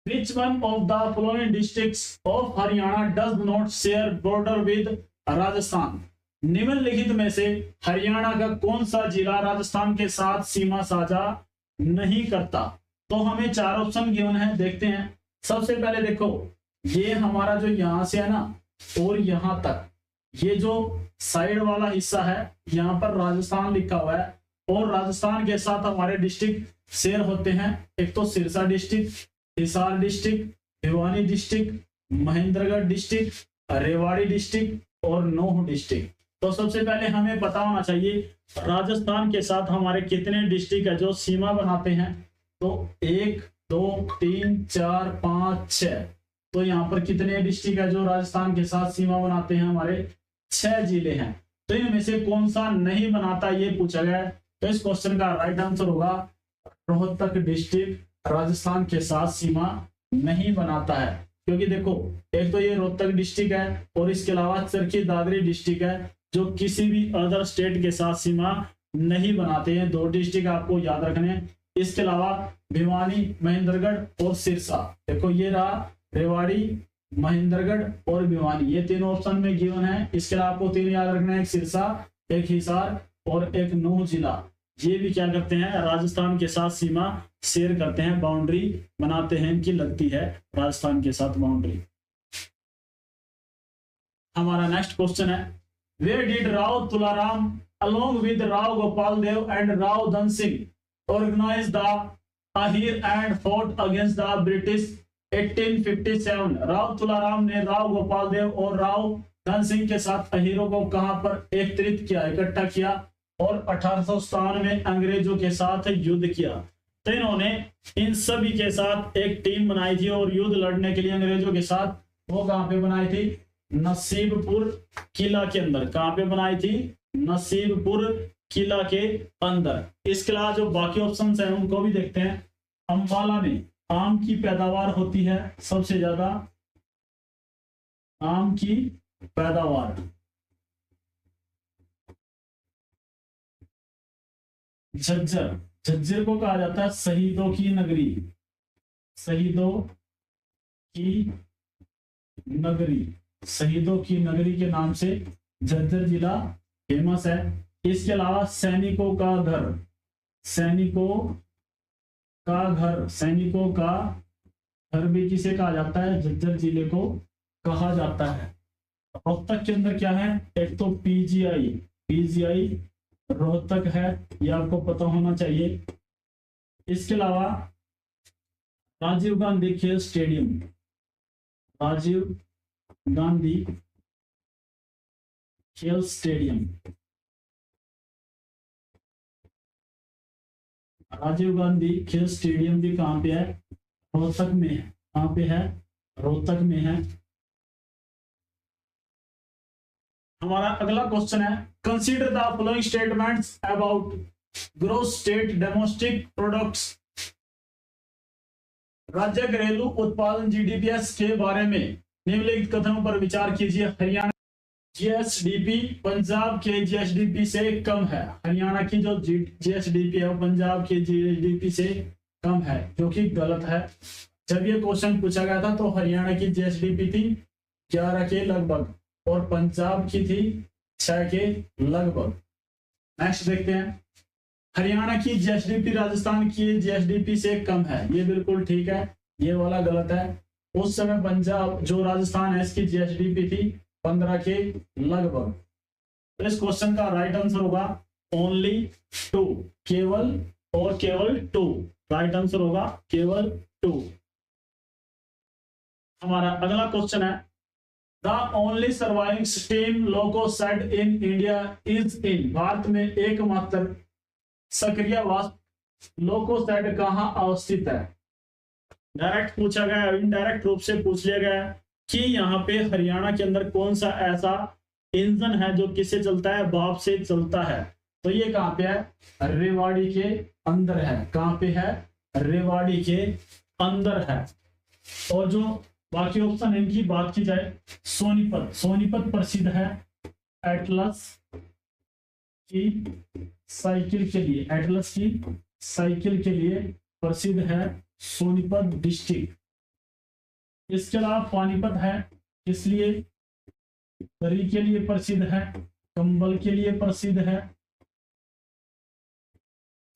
Which one of the following districts of Haryana does not share border with Rajasthan? निम्नलिखित में से हरियाणा का कौन सा जिला राजस्थान के साथ सीमा साझा नहीं करता? तो हमें 4 ऑप्शन गिवन है, देखते हैं। सबसे पहले देखो, ये हमारा जो यहां से है ना और यहां तक, ये जो साइड वाला हिस्सा है, यहां पर राजस्थान लिखा हुआ है। और राजस्थान के साथ हमारे डिस्ट्रिक्ट शेयर होते हैं। एक तो Sirsa district, Hisar district, Bhiwani district, Mahendragarh district, Rewari district, और नूह डिस्ट्रिक्ट। तो सबसे पहले हमें पता होना चाहिए राजस्थान के साथ हमारे कितने डिस्ट्रिक्ट है जो सीमा बनाते हैं। तो 1 2 3 4 5 6। तो यहाँ पर कितने डिस्ट्रिक्ट है जो राजस्थान के साथ सीमा बनाते हैं, हमारे 6 जिले हैं। तो इनमें से कौन सा नहीं बनाता ये पूछा गया है। तो इस क्वेश्चन का राइट आंसर होगा रोहतक डिस्ट्रिक्ट राजस्थान के साथ सीमा नहीं बनाता है। क्योंकि देखो एक तो ये रोहतक डिस्ट्रिक्ट है और इसके अलावा चरखी दादरी डिस्ट्रिक्ट है जो किसी भी अदर स्टेट के साथ सीमा नहीं बनाते हैं। 2 डिस्ट्रिक्ट आपको याद रखने हैं। इसके अलावा भिवानी, महेंद्रगढ़ और सिरसा। देखो ये रहा रेवाड़ी, महेंद्रगढ़ और भिवानी, ये तीनों ऑप्शन में गिवन है। इसके अलावा आपको 3 याद रखना है, एक सिरसा, एक हिसार और एक नूह जिला। ये भी क्या करते हैं, राजस्थान के साथ सीमा शेयर करते हैं, बाउंड्री बनाते हैं, इनकी लगती है राजस्थान के साथ बाउंड्री। हमारा नेक्स्ट क्वेश्चन है, where did Rao Tularam along with Rao Gopal Dev and Rao Dhan Singh organize the Ahir and fought against the British 1857। Rao Tularam ने राव गोपाल देव और राव धन सिंह के साथ अहीरों को कहां पर एकत्रित किया, इकट्ठा किया और 1857 में अंग्रेजों के साथ युद्ध किया। तो इन्होंने इन सभी के साथ एक टीम बनाई थी और युद्ध लड़ने के लिए अंग्रेजों के साथ वो कहां पे बनाई थी, नसीबपुर किला के अंदर। कहां पे बनाई थी, नसीबपुर किला के अंदर। इसके अलावा जो बाकी ऑप्शंस हैं उनको भी देखते हैं। अंबाला में आम की पैदावार होती है सबसे ज्यादा, आम की पैदावार। झज्जर, झज्जर को कहा जाता है शहीदों की नगरी, शहीदों की नगरी, शहीदों की नगरी के नाम से झज्जर जिला फेमस है। इसके अलावा सैनिकों का घर, सैनिकों का घर, सैनिकों का घर भी किसे कहा जाता है, झज्जर जिले को कहा जाता है। रोहतक के अंदर क्या है, एक तो पीजीआई, पीजीआई रोहतक है, यह आपको पता होना चाहिए। इसके अलावा राजीव गांधी खेल स्टेडियम, राजीव गांधी खेल स्टेडियम, राजीव गांधी खेल स्टेडियम भी कहां पे है, रोहतक में है। कहां पे है, रोहतक में है। हमारा अगला क्वेश्चन है, consider the following statements about gross state domestic products. राज्य घरेलू उत्पादन जीडीपीएस के बारे में निम्नलिखित कथनों पर विचार कीजिए। हरियाणा जीएसडीपी पंजाब के जीएसडीपी से कम है। हरियाणा की जो जीएसडीपी है वो पंजाब के जीएसडीपी से कम है, जो कि गलत है। जब ये क्वेश्चन पूछा गया था तो हरियाणा की जीएसडीपी थी 11 के लगभग और पंजाब की थी 6 के लगभग। नेक्स्ट देखते हैं, हरियाणा की जीएसडीपी राजस्थान की जीएसडीपी से कम है, ये बिल्कुल ठीक है, ये वाला गलत है। उस समय पंजाब जो राजस्थान है इसकी जीएसडीपी थी 15 के लगभग। तो इस क्वेश्चन का राइट आंसर होगा ओनली 2, केवल और केवल 2। राइट आंसर होगा केवल 2। हमारा अगला क्वेश्चन है, the only surviving steam loco set in India is in. Bharat में एकमात्र सक्रिय वाष्प लोको सेट कहां अवस्थित है। डायरेक्ट पूछा गया, इनडायरेक्ट रूप से पूछ लिया गया कि यहाँ पे हरियाणा के अंदर कौन सा ऐसा इंजन है जो किससे चलता है, भाप से चलता है। तो ये कहां पे है, रेवाड़ी के अंदर है। कहां पे है, रेवाड़ी के अंदर है। और जो बाकी ऑप्शन इनकी बात की जाए, सोनीपत, सोनीपत प्रसिद्ध है एटलस की साइकिल के लिए, एटलस की साइकिल के लिए प्रसिद्ध है सोनीपत डिस्ट्रिक्ट। इसके अलावा पानीपत है, इसलिए दरी के लिए प्रसिद्ध है, कंबल के लिए प्रसिद्ध है।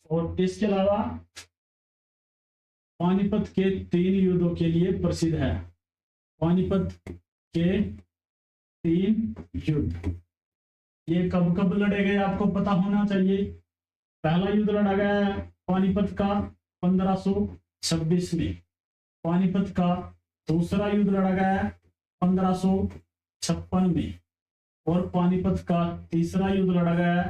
और इसके अलावा पानीपत के 3 युद्धों के लिए प्रसिद्ध है। पानीपत के 3 युद्ध, ये कब कब लड़े गए आपको पता होना चाहिए। पहला युद्ध लड़ा गया पानीपत का 1526 में। पानीपत का दूसरा युद्ध लड़ा गया 1556 में। और पानीपत का तीसरा युद्ध लड़ा गया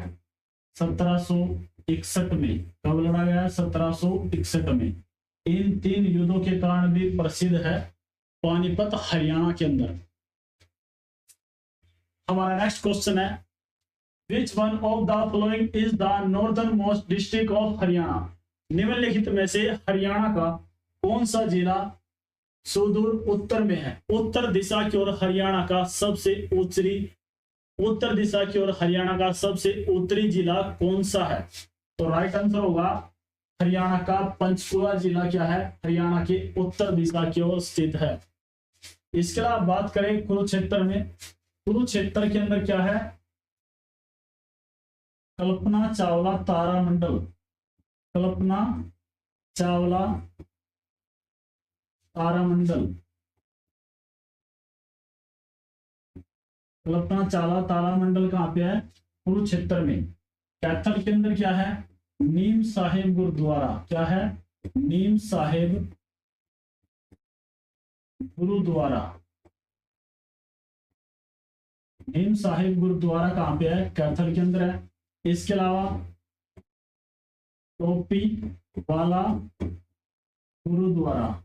1761 में। कब लड़ा गया? 1761 में। इन 3 युद्धों के कारण भी प्रसिद्ध है पानीपत, हरियाणा के अंदर। हमारा नेक्स्ट क्वेश्चन है, which one of the following is the northern most district of Haryana? निम्नलिखित में से हरियाणा का कौन सा जिला सुदूर उत्तर में है? उत्तर दिशा की ओर हरियाणा का सबसे उत्तरी जिला कौन सा है? तो राइट आंसर होगा हरियाणा का पंचकुला जिला क्या है? हरियाणा के उत्तर दिशा की ओर स्थित है। इसके अलावा बात करें कुरुक्षेत्र में, कुरुक्षेत्र के अंदर क्या है? कल्पना चावला तारामंडल, कल्पना चावला तारामंडल, कल्पना चावला तारामंडल कहां पे है? कुरुक्षेत्र में। कैथल के अंदर क्या है? नीम साहिब गुरुद्वारा। क्या है? नीम साहिब गुरुद्वारा। नीम साहिब गुरुद्वारा कहां पे है? कैथल के अंदर है। इसके अलावा टोपी वाला गुरुद्वारा,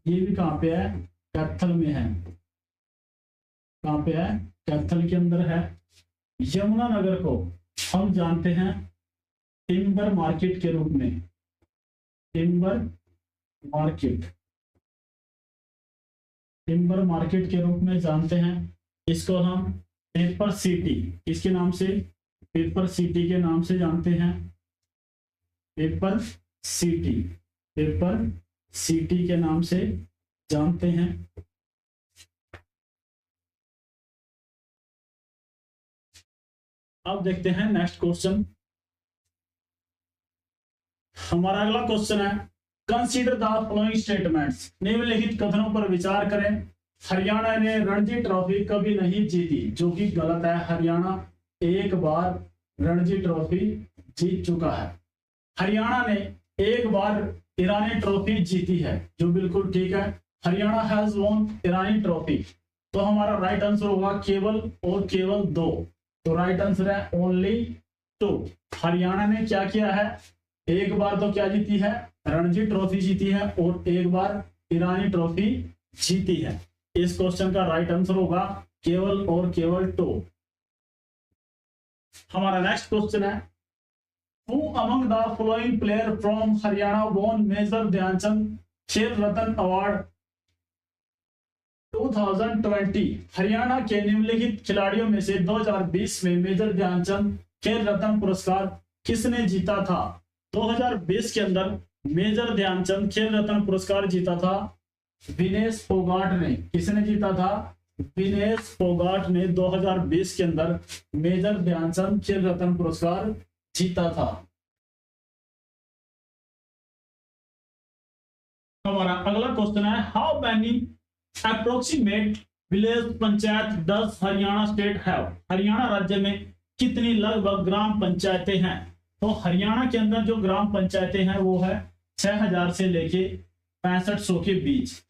ये भी कहां पे है? कैथल में है। कहां पे है? कैथल के अंदर है। यमुनानगर को हम जानते हैं टिम्बर मार्केट के रूप में, टिम्बर मार्केट, टिम्बर मार्केट के रूप में जानते हैं। इसको हम पेपर सिटी, इसके नाम से, पेपर सिटी के नाम से जानते हैं। पेपर सिटी, पेपर सिटी के नाम से जानते हैं। अब देखते हैं नेक्स्ट क्वेश्चन। हमारा अगला क्वेश्चन है, कंसीडर द फॉलोइंग स्टेटमेंट्स। निम्नलिखित कथनों पर विचार करें। हरियाणा ने रणजी ट्रॉफी कभी नहीं जीती, जो कि गलत है। हरियाणा एक बार रणजी ट्रॉफी जीत चुका है। हरियाणा ने एक बार ईरानी ट्रॉफी जीती है, जो बिल्कुल ठीक है। Haryana has won Irani trophy. तो हमारा राइट आंसर होगा केवल और केवल 2। तो राइट आंसर है ओनली 2। हरियाणा ने क्या किया है? एक बार तो क्या जीती है? रणजी ट्रॉफी जीती है, और एक बार ईरानी ट्रॉफी जीती है। इस क्वेश्चन का राइट आंसर होगा केवल और केवल 2। हमारा नेक्स्ट क्वेश्चन है, who among the following player from Haryana won Major Dhyanchand Khel Ratna award 2020? Haryana के निम्नलिखित खिलाड़ियों में से 2020 में मेजर ध्यानचंद खेल रत्न पुरस्कार किसने जीता था? 2020 के अंदर मेजर ध्यानचंद खेल रत्न पुरस्कार जीता था विनेश फोगाट ने। किसने जीता था? विनेश फोगाट ने 2020 के अंदर मेजर ध्यानचंद खेल रत्न पुरस्कार जीता था। हमारा अगला क्वेश्चन है, how many approximate village panchayat does Haryana state have? Haryana राज्य में कितनी लगभग ग्राम पंचायतें हैं? तो हरियाणा के अंदर जो ग्राम पंचायतें हैं वो है 6000 से लेके 6500 के बीच।